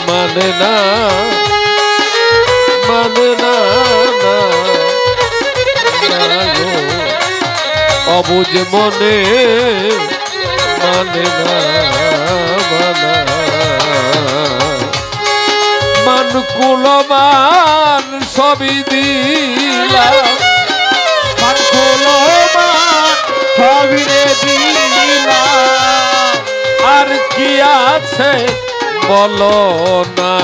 মানে না মানে না অবুঝ মনে মানে না মান কুলমান সবই দিলাম মান কুলমান সবই দিলাম আর কি আছে বলো না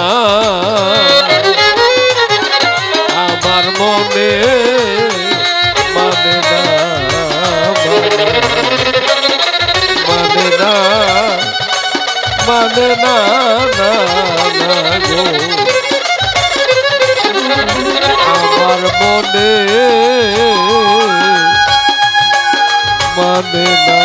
আমার মনে মানে না মানে না মানে না গো আমার মনে মানে না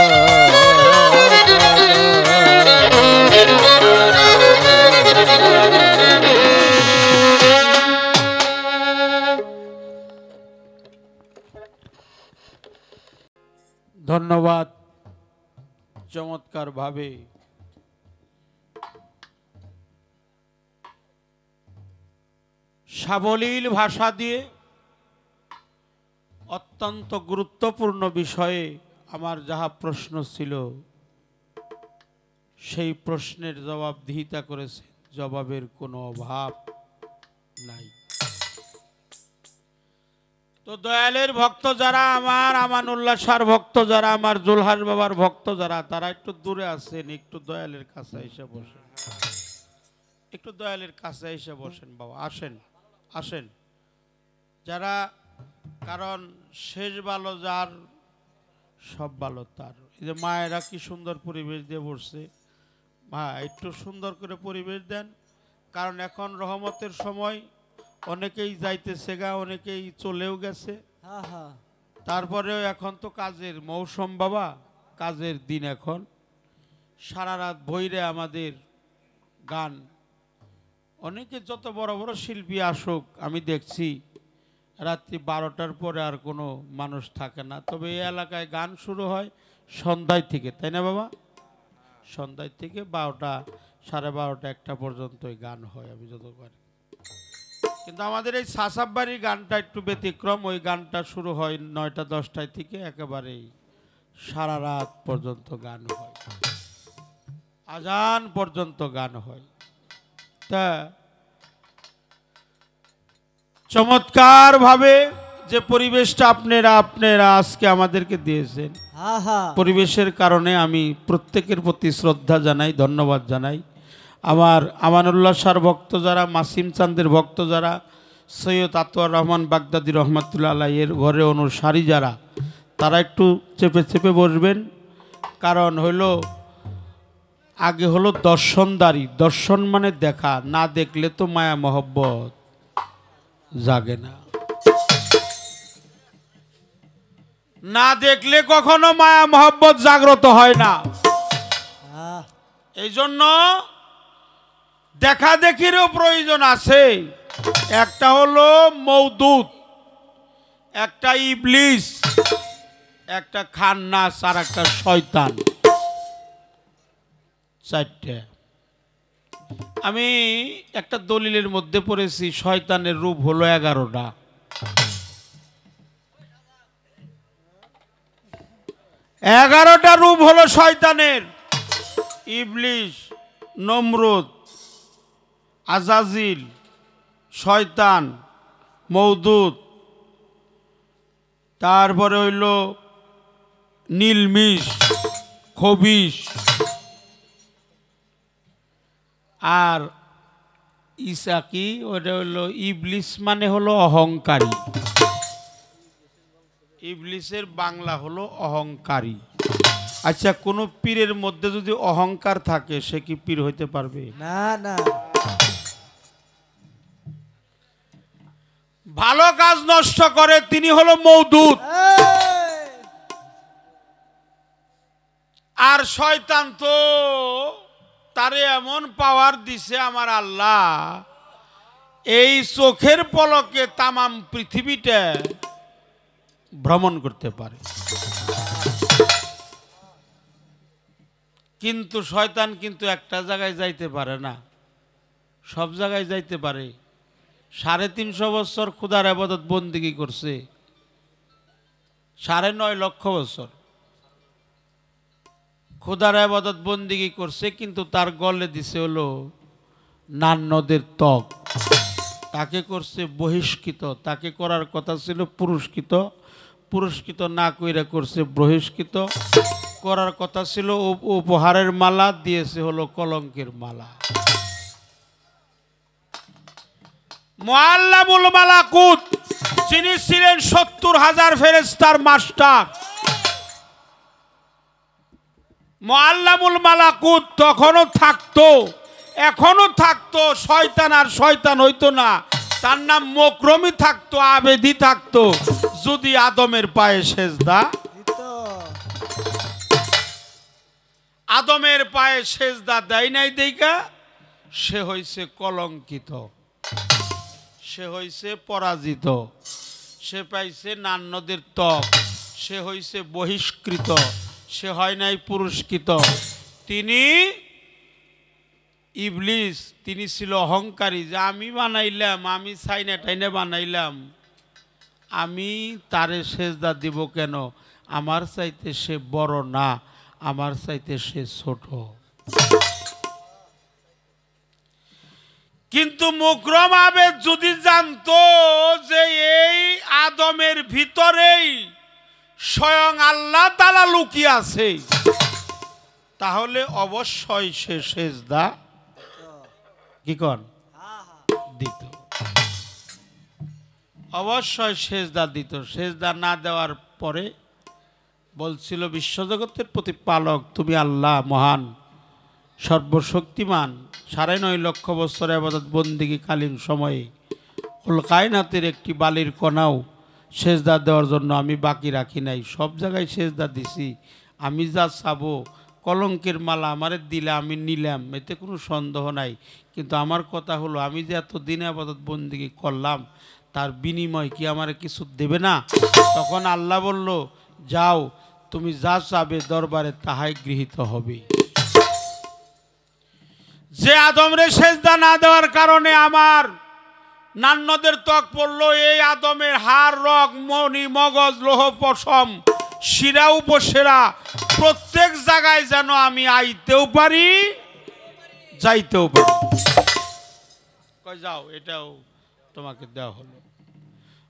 ধন্যবাদ। চমৎকার ভাবে সাবলীল ভাষা দিয়ে অত্যন্ত গুরুত্বপূর্ণ বিষয়ে আমার যাহা প্রশ্ন ছিল সেই প্রশ্নের জবাবদিহিতা করেছে, জবাবের কোনো অভাব নাই। তো দয়ালের ভক্ত যারা, আমার আমানুল্লাহ শাহর ভক্ত যারা, আমার জুলহাস বাবার ভক্ত যারা, তারা একটু দূরে আছেন, একটু দয়ালের কাছে এসে বসেন, একটু দয়ালের কাছে এসে বসেন বাবা, আসেন আসেন যারা, কারণ শেষ ভালো যার সব ভালো তার। এই যে মায়েরা কি সুন্দর পরিবেশ দিয়ে বসছে, মা একটু সুন্দর করে পরিবেশ দেন, কারণ এখন রহমতের সময়, অনেকেই যাইতেছে গা, অনেকেই চলেও গেছে, তারপরেও এখন তো কাজের মৌসুম বাবা, কাজের দিন, এখন সারা রাত ভৈরে আমাদের গান, অনেকে যত বড় বড় শিল্পী আসুক, আমি দেখছি রাত্রি 12টার পরে আর কোনো মানুষ থাকে না। তবে এই এলাকায় গান শুরু হয় সন্ধ্যায় থেকে, তাই না বাবা? সন্ধ্যায় থেকে 12টা, 12:30, 1টা পর্যন্ত গান হয় আমি যত পারি। কিন্তু আমাদের এই সাসাববাড়ির গানটা একটু ব্যতিক্রম, ওই গানটা শুরু হয় 9টা 10টায় থেকে, একেবারেই সারা রাত পর্যন্ত গান হয়, আজান পর্যন্ত গান হয়। তা চমৎকার ভাবে যে পরিবেশটা আপনারা আজকে আমাদেরকে দিয়েছেন, পরিবেশের কারণে আমি প্রত্যেকের প্রতি শ্রদ্ধা জানাই, ধন্যবাদ জানাই। আমার আমানুল্লাহ শাহর ভক্ত যারা, মাসিম চান্দের ভক্ত যারা, সৈয়দ আতোয়ার রহমান বাগদাদি রহমাতুল্লাহ আলাইয়ের ঘরে অনুসারী যারা, তারা একটু চেপে চেপে বসবেন। কারণ হলো আগে হলো দর্শনদারি, দর্শন মানে দেখা, না দেখলে তো মায়া মহব্বত জাগে না, না দেখলে কখনো মায়া মহব্বত জাগ্রত হয় না। এই জন্য দেখা দেখিরও প্রয়োজন আছে। একটা হলো মওদুদ, একটা ইবলিস, একটা খান্নাস, আর একটা শয়তান, চারটে। আমি একটা দলিলের মধ্যে পড়েছি শয়তানের রূপ হলো 11টা। 11টা রূপ হলো শয়তানের। ইবলিস, নমরুদ, আজাজিল, শয়তান, মওদুদ, তারপরে হইল নীলমিষ, খবিশ, আর ইসাকি, ওটা হলো ইবলিস মানে হলো অহংকারী। ইবলিসের বাংলা হলো অহংকারী। আচ্ছা, কোন পীরের মধ্যে যদি অহংকার থাকে সে কি পীর হইতে পারবে? না না। ভালো কাজ নষ্ট করে তিনি হলো মওদুদ। আর শয়তান তো তারে এমন পাওয়ার দিছে আমার আল্লাহ, এই চোখের পলকে তামাম পৃথিবীটা ভ্রমণ করতে পারে। কিন্তু শয়তান কিন্তু একটা জায়গায় যাইতে পারে না, সব জায়গায় যাইতে পারে। 350 বছর খোদার ইবাদত বন্দেগী করছে, 9.5 লক্ষ বছর খোদার ইবাদত বন্দেগী করছে, কিন্তু তার গলে দিছে হলো নান্নদের ত্বক। তাকে করছে বহিষ্কৃত, তাকে করার কথা ছিল পুরস্কৃত, পুরস্কৃত না কইরা করছে বহিষ্কৃত। করার কথা ছিল উপহারের মালা, দিয়েছে হলো কলঙ্কের মালা। মুআল্লামুল মালাকুত, যিনি ছিলেন 70,000 ফেরেশতার মাস্টার, মুআল্লামুল মালাকুত তখনও থাকতো, এখনো থাকতো। শয়তান আর শয়তান হইতো না, তার নাম মকরমি থাকতো, আবেদি থাকতো, যদি আদমের পায়ে সেজদা, আদমের পায়ে সেজদা দেয় নাই দেইকা সে হইছে কলঙ্কিত, সে হইছে পরাজিত, সে পাইছে নান্নদের ত্বক, সে হইছে বহিষ্কৃত, সে হয় নাই পুরস্কৃত। তিনি ইবলিস, তিনি ছিল অহংকারী, যে আমি বানাইলাম, আমি চাইনা টাইনা বানাইলাম, আমি তারে সেজদা দিব কেন? আমার চাইতে সে বড় না, আমার চাইতে সে ছোট। কিন্তু মুকরম আবেদ যদি জানতো যে এই আদমের ভিতরেই স্বয়ং আল্লাহ তাআলা লুকিয়ে আছে, তাহলে অবশ্যই সে সেজদা কি কর দিত, অবশ্যই সেজদা দিত। সেজদা না দেওয়ার পরে বলছিল, বিশ্বজগতের প্রতিপালক তুমি আল্লাহ মহান, সর্বশক্তিমান। 9.5 লক্ষ বছর ইবাদত বন্দেগী কালীন সময়ে কুল কায়নাতের একটি বালির কণাও সেজদা দেওয়ার জন্য আমি বাকি রাখি নাই, সব জায়গায় সেজদা দিছি। আমি যা চাবো, কলঙ্কের মালা আমারে দিলে আমি নিলাম, এতে কোনো সন্দেহ নাই। কিন্তু আমার কথা হলো, আমি যে এত দিন ইবাদত বন্দেগী করলাম, তার বিনিময় কি আমারে কিছু দেবে না? তখন আল্লাহ বলল, যাও, তুমি যা চাবে দরবারে তাহাই গৃহীত হবে। যে আদমরে সেজদা না দেওয়ার কারণে আমার নান্নদের ত্বক পড়লো, এই আদমের হাড়, রগ, মণি, মগজ, লৌহ, পশম, শিরা, উপশিরা প্রত্যেক জায়গায় যেন আমি আইতেও পারি, যাইতেও পারি। কই যাও, এটাও তোমাকে দেওয়া হলো।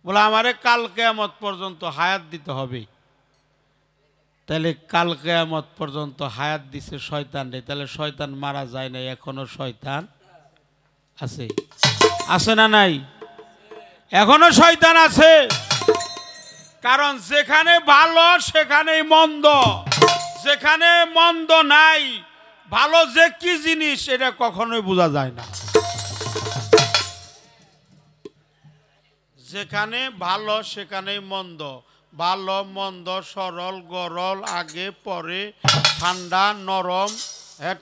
বলে আমারে কাল কিয়ামত পর্যন্ত হায়াত দিতে হবে। তাহলে কাল কিয়ামত পর্যন্ত হায়াত দিছে শয়তান রে, তাহলে শয়তান মারা যায় না, এখনো শয়তান আছে, আছে না নাই? এখনো শয়তান আছে। কারণ যেখানে ভালো সেখানেই মন্দ, যেখানে মন্দ নাই ভালো যে কি জিনিস এটা কখনোই বোঝা যায় না। যেখানে ভালো সেখানেই মন্দ, ভালো মন্দ, সরল গরল, আগে পরে, ঠান্ডা নরম,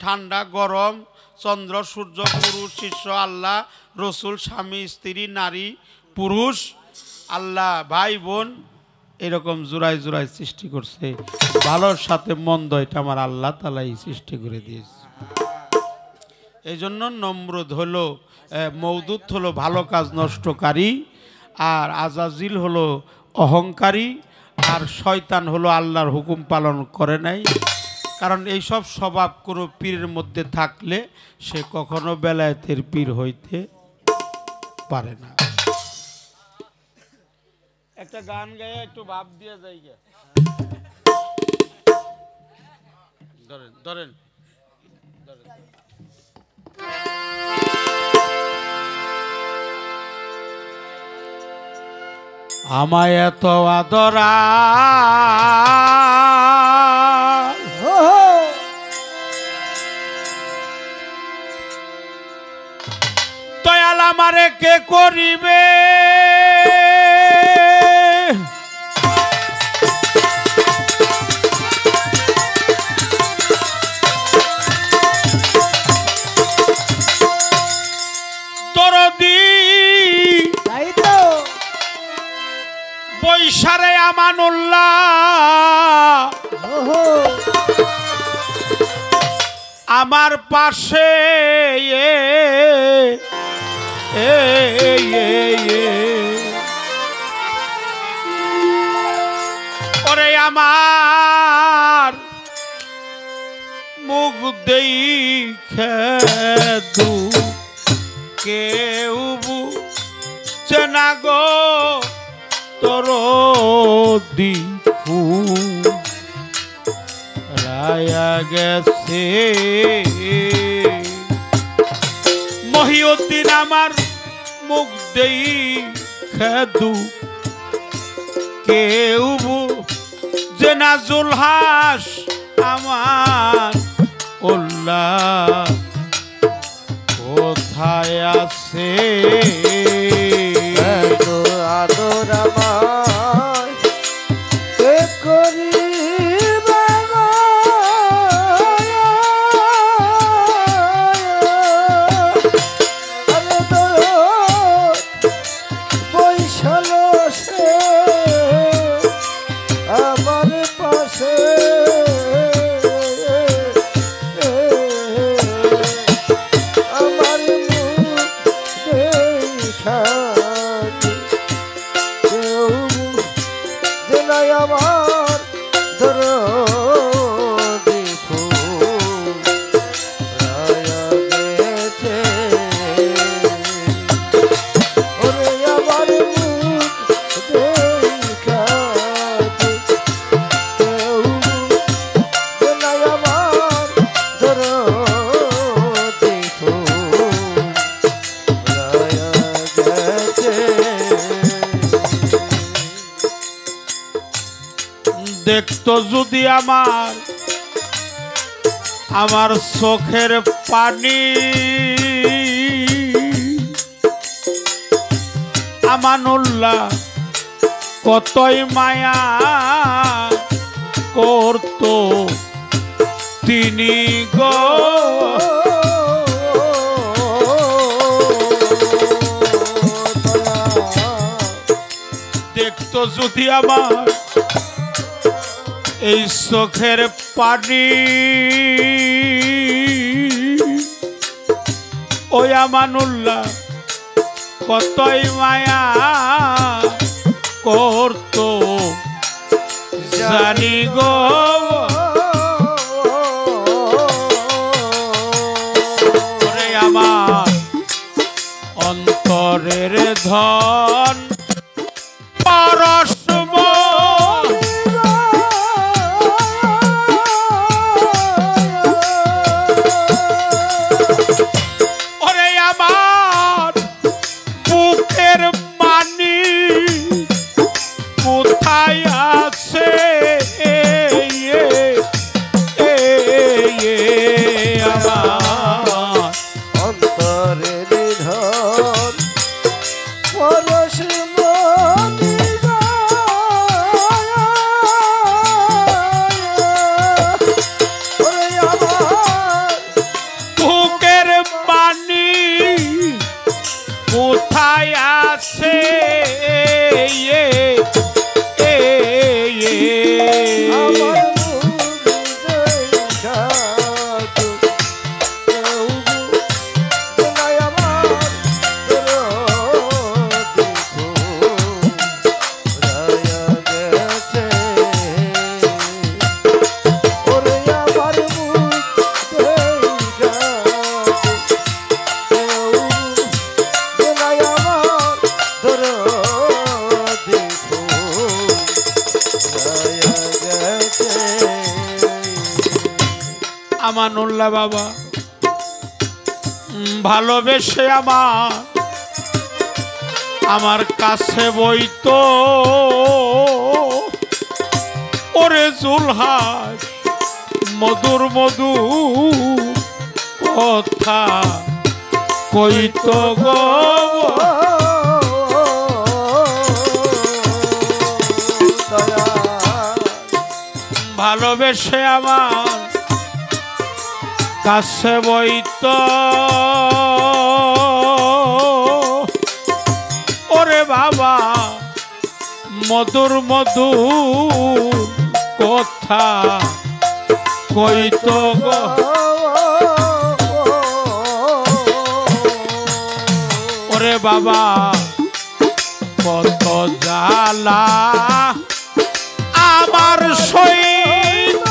ঠান্ডা গরম, চন্দ্র সূর্য, পুরুষ শিষ্য, আল্লাহ রসুল, স্বামী স্ত্রী, নারী পুরুষ, আল্লাহ ভাই বোন, এরকম জোড়ায় জোড়ায় সৃষ্টি করছে। ভালোর সাথে মন্দ এটা আমার আল্লাহ তাআলাই সৃষ্টি করে দিয়েছে। এই জন্য নমরুদ হলো, মওদুদ হলো ভালো কাজ নষ্টকারী, আর আজাজিল হলো অহংকারী, আর শয়তান হলো আল্লাহর হুকুম পালন করে নাই। কারণ এইসব স্বভাব কোনো পীরের মধ্যে থাকলে সে কখনো বেলায়েতের পীর হইতে পারে না। একটা গান গায়ে একটু ভাব দিয়ে যাই গে, ধরেন ধরেন। আমায় এত আদরা দয়াল আমারে কে করিবে, বৈশারে আমানুল্লাহ আমার পাশে ওরে আমার মুখ দেখে দু কেউ বুঝে না গো তোর দিফু রায়া গেছে। মহিউদ্দিন আমার মুখ দেখে দু কেউ বুঝে না, জুলহাস আমার উল্লাহ কোথায় আছে। আদর আমার কে করিবে গো, আরে দরদ বৈশাল সে আমার পাশে, আমার মুখ দেখা আমার দরদি ফুল রায়া গেছে, ওরে আমার মুখ দেখা কেউ দেনাই আমার দরদি ফুল রায়া গেছে। দেখতো যদি আমার চোখের পানি, আমানুল্লাহ কতই মায়া করতো তিনি গো। দেখতো যদি আমার এই চোখের পানি, ওই আমানুল্লাহ কতই মায়া করতো জানি গো। ওরে আমার অন্তরের ধন পরশ আমানুল্লাহ বাবা ভালোবেসে আমার কাছে বইতো ওরে জুলহাস মধুর মধু কথা কইতো গো ভালোবেসে আমার কাছে বইতো ওরে বাবা মধুর মধুর কথা কইতো গো ওরে বাবা কত জ্বালা আমার সহিত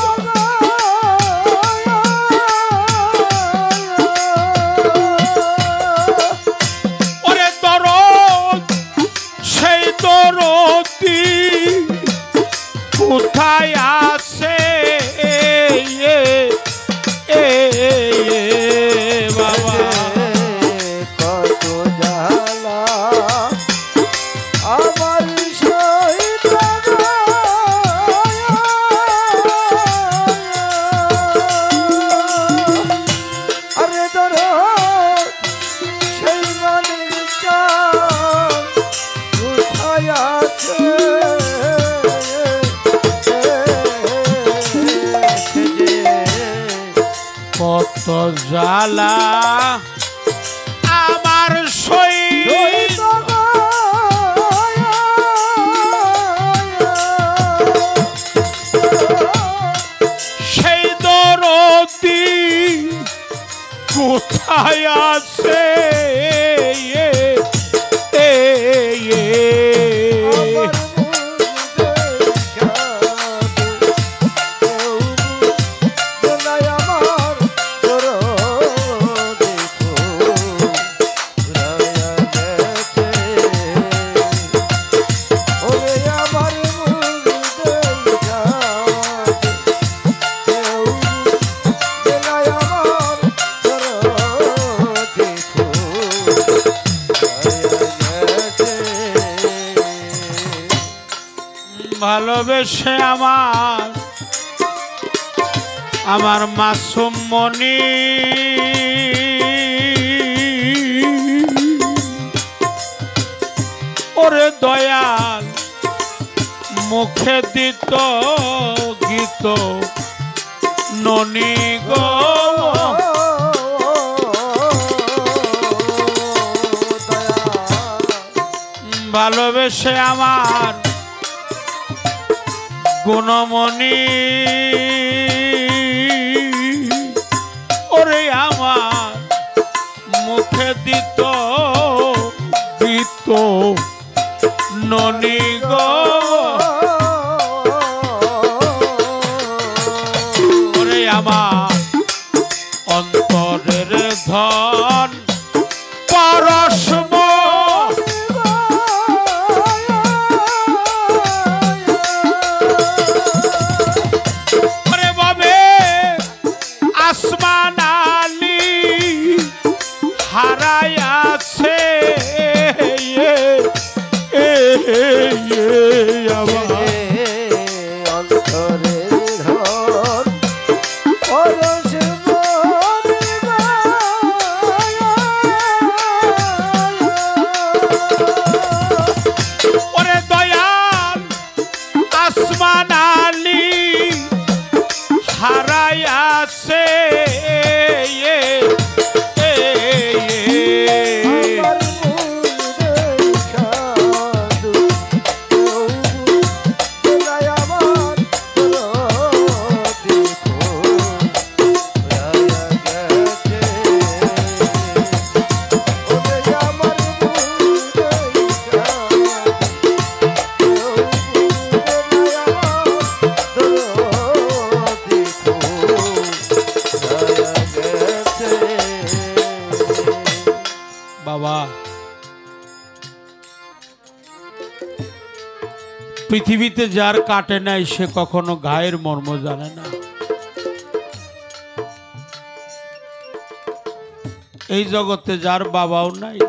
ওরে দরদ সেই দরদি কোথায় আছে বাবা কত জ্বালা আমার সহিত আরে দরদ সেই মানের চাঁদ কোথায় আছে কত জ্বালা আমার সহিত সেই দরদি কোথায় আছে ভালোবেসে আমার মাসুম মনি ওরে দয়াল মুখে দিত গীত ননি গো ভালোবেসে আমার গুণমণি ওরে আমার মুখে দিত গীত ননি গো ওরে আমার অন্তরের ধন পরশম আসমান আলী হারায়াছে অন্তরের ধন পরশ ওরে দয়াল আসমান আলী হারায়াছে বাবা পৃথিবীতে যার কাটে নাই সে কখনো গায়ের মর্ম জানে না। এই জগতে যার বাবাও নাই,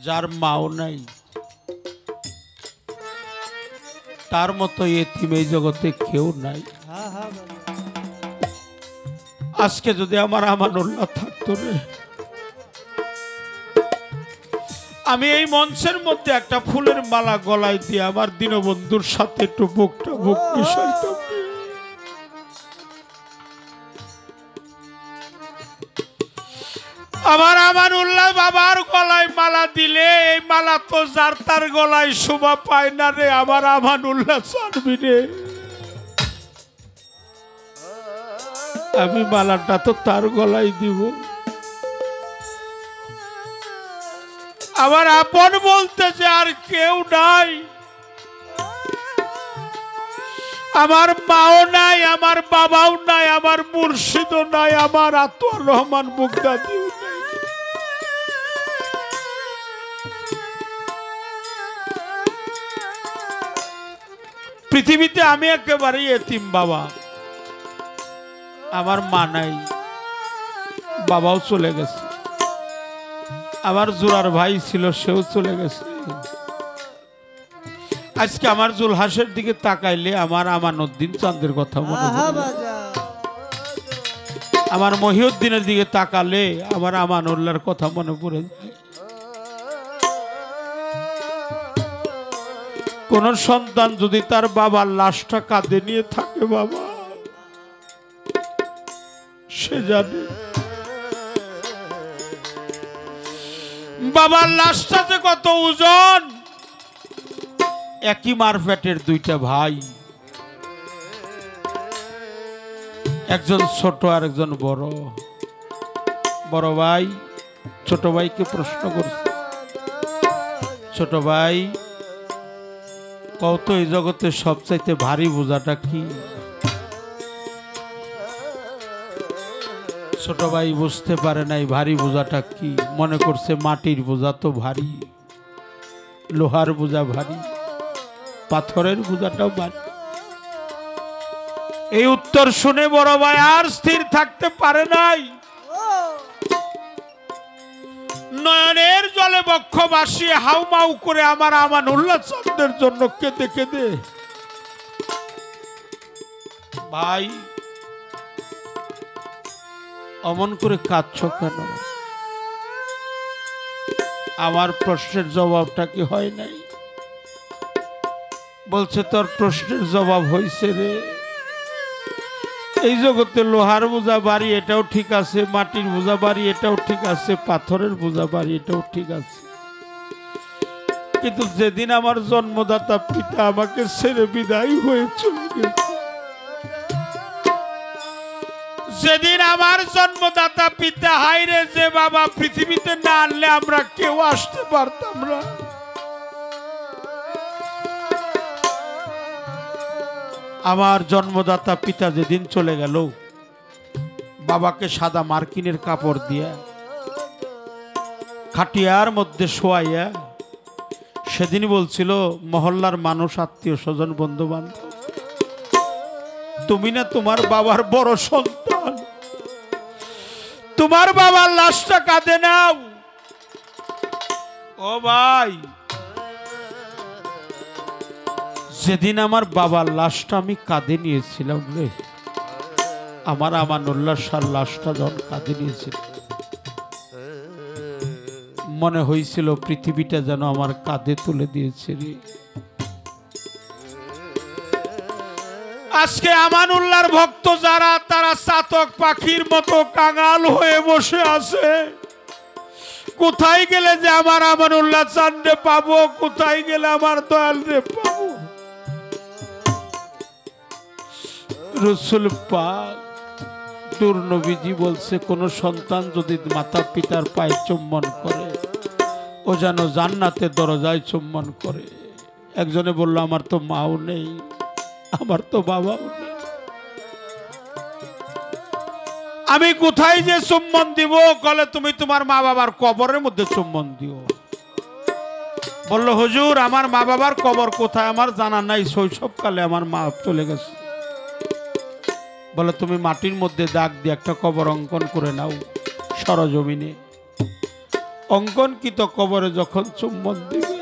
যার মাও নাই, তার মতো এতিম এই জগতে কেউ নাই। আজকে যদি আমার আমানুল্লাহ থাকতো রে, আমি এই মঞ্চের মধ্যে একটা ফুলের মালা গলায় দিয়ে আমার দীনবন্ধুর সাথে একটু বুকটা বুক মিশাইতাম। আমার আমানুল্লাহ বাবার গলায় মালা দিলে এই মালা তো যার তার গলায় শোভা পায় না রে। আমার আমানুল্লাহ চানবি রে, আমি মালাটা তো তার গলায় দিব। আমার আপন বলতে যে আর কেউ নাই, আমার মাও নাই, আমার বাবাও নাই, আমার মুর্শিদও নাই, আমার আতোয়ার রহমান বুগদাদিও নাই। পৃথিবীতে আমি একেবারে এতিম বাবা। আমার মা নাই, বাবাও চলে গেছে। আমার জোড়ার ভাই ছিল, সেও চলে গেছে। আজকে আমার জুলহাসের দিকে তাকাইলে আমার আমানুদ্দিন চাঁদের কথা মনে পড়ে, আমার মহিউদ্দিনের দিকে তাকালে আমার আমানুল্লাহর কথা মনে পড়ে যায়। কোন সন্তান যদি তার বাবার লাশটা কাঁধে নিয়ে থাকে বাবা, সে জানে বাবার লাশটা যে কত ওজন। একই মার পেটের দুইটা ভাই, একজন ছোট আর একজন বড়। বড় ভাই ছোট ভাইকে প্রশ্ন করছে, ছোট ভাই কত এই জগতে সবচাইতে ভারী বোঝাটা কি? ছোট ভাই বুঝতে পারে নাই ভারী বোঝাটা কি। মনে করছে মাটির বোঝা তো ভারী, লোহার বোঝা ভারী, পাথরের বোঝাটাও ভারী। এই উত্তর শুনে বড় ভাই আর স্থির থাকতে পারে নাই। নয়নের জলে বক্ষ ভাসিয়ে হাউমাউ করে আমার আমানুল্লাহ চাঁদের জন্য কেঁদে কেঁদে, ভাই অমন করে কাঁদছ কেন? আমার প্রশ্নের জবাবটা কি হয় নাই? বলছে তোর প্রশ্নের জবাব হয়েছে রে। এই জগতে লোহার বোঝা বাড়ি এটাও ঠিক আছে, মাটির বোঝা বাড়ি এটাও ঠিক আছে, পাথরের বোঝা বাড়ি এটাও ঠিক আছে, কিন্তু যেদিন আমার জন্মদাতা পিতা আমাকে ছেড়ে বিদায় হয়ে চলে গেছে, যেদিন আমার জন্মদাতা পিতা হাইরে যে বাবা পৃথিবীতে না আনলে আমরা কেউ আসতে পারতাম না। আমার জন্মদাতা পিতা যেদিন চলে গেল, বাবাকে সাদা মার্কিনের কাপড় দিয়ে খাটিয়ার মধ্যে শোয়াইয়া সেদিন বলছিল, মহল্লার মানুষ, আত্মীয় স্বজন, বন্ধু বান্ধব, তুমি না তোমার বাবার বড় সন্তান, তোমার বাবার লাশটা কাঁধে নাও। ও ভাই, যেদিন আমার বাবার লাশটা আমি কাঁধে নিয়েছিলাম রে, আমার আমানুল্লাহ সার লাশটা যখন কাঁধে নিয়েছিল, মনে হয়েছিল পৃথিবীটা যেন আমার কাঁধে তুলে দিয়েছে রে। আজকে আমানুল্লাহর ভক্ত যারা, তারা চাতক পাখির মতো কাঙাল হয়ে বসে আছে। কোথায় গেলে যে আমার আমানুল্লাহ চাঁদে পাবো, কোথায় গেলে আমার দয়াল রে পাবো? রাসূল পাক নূর নবীজি বলছে, কোন সন্তান যদি মাতা পিতার পায়ে চুম্বন করে, ও যেন জান্নাতের দরজায় চুম্বন করে। একজনে বলল, আমার তো মাও নেই, আমার তো বাবাও নেই, আমি কোথায় যে চুম্বন দিব? কলে তুমি তোমার মা বাবার কবরের মধ্যে চুম্বন দিও। বলল, হুজুর আমার মা বাবার কবর কোথায় আমার জানা নাই, শৈশবকালে আমার মা চলে গেছে। বলে, তুমি মাটির মধ্যে দাগ দিয়ে একটা কবর অঙ্কন করে নাও, সরজমিনে অঙ্কনকৃত কবরে যখন চুম্বন দিবে,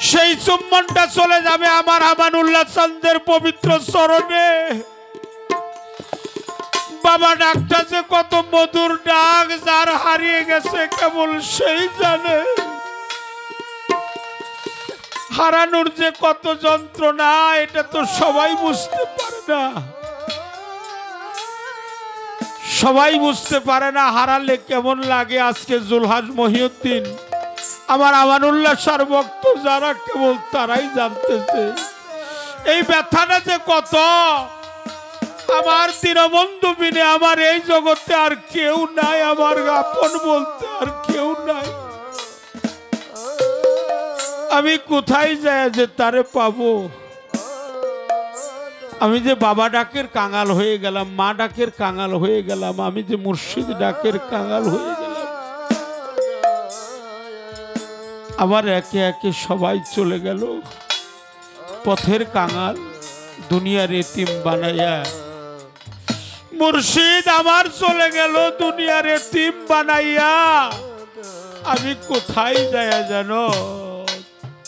সেই চুম্বনটা চলে যাবে আমার আমানুল্লাহ চাঁদের পবিত্র চরণে। বাবা ডাকটা যে কত মধুর ডাক, যার হারিয়ে গেছে কেবল সেই জানে। হারানোর যে কত যন্ত্রণা এটা তো সবাই বুঝতে পারে না, সবাই বুঝতে পারে না হারালে কেমন লাগে। আজকে জুলহাস মহিউদ্দিন আমার আমানুল্লাহ শাহর ভক্ত যারা কেবল তারাই জানতেছে এই ব্যথাটা যে কত। আমার দীনবন্ধু বিনে আমার এই জগতে আর কেউ নাই, আমার আপন বলতে আর কেউ নাই। আমি কোথায় যায় যে তারে পাবো? আমি যে বাবা ডাকের কাঙাল হয়ে গেলাম, মা ডাকের কাঙাল হয়ে গেলাম, আমি যে মুর্শিদ ডাকের কাঙাল হয়ে গেলাম। আবার একে একে সবাই চলে গেল পথের কাঙাল, দুনিয়ার এতিম বানাইয়া। মুর্শিদ আমার চলে গেল দুনিয়ার এতিম বানাইয়া। আমি কোথায় যায় জানো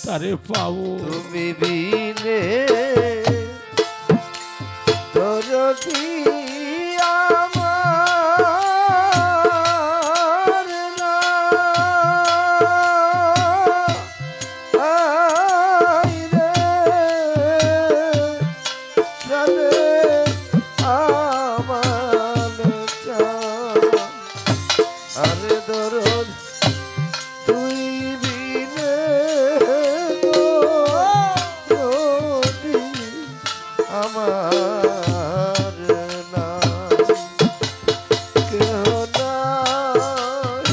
তারে পাবো? তুমি বিনে দরদি আমার না, আইরে প্রাণে আমার চান। আরে দরদ তুই বিনে দরদি আমার না, কেহ নাই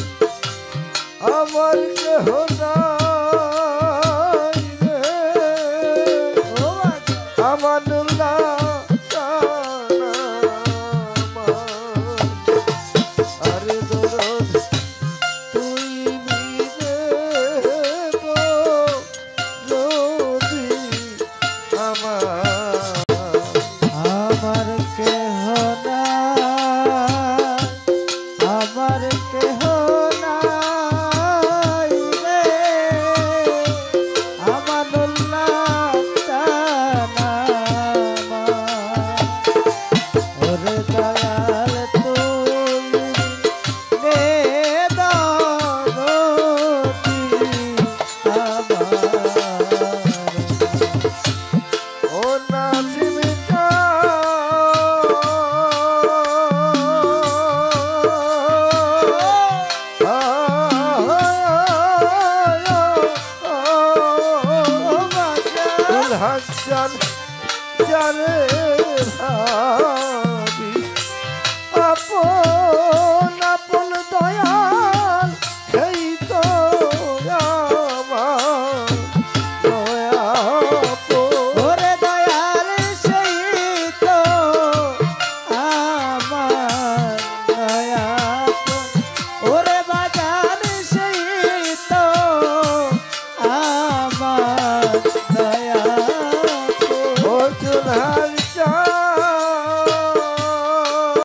আমার, কেহ নাই রে আমানুল্লাহ জানা আমার। আরে দরদ তুই বিনে দরদি আমার, আমার কেহ নাই, আমার কেহ নাই রে আমানুল্লাহ জানা আমার। ওরে দয়াল তুই নে দরদি আমার। ও নাসিম হাসান জানে ভাবি আপন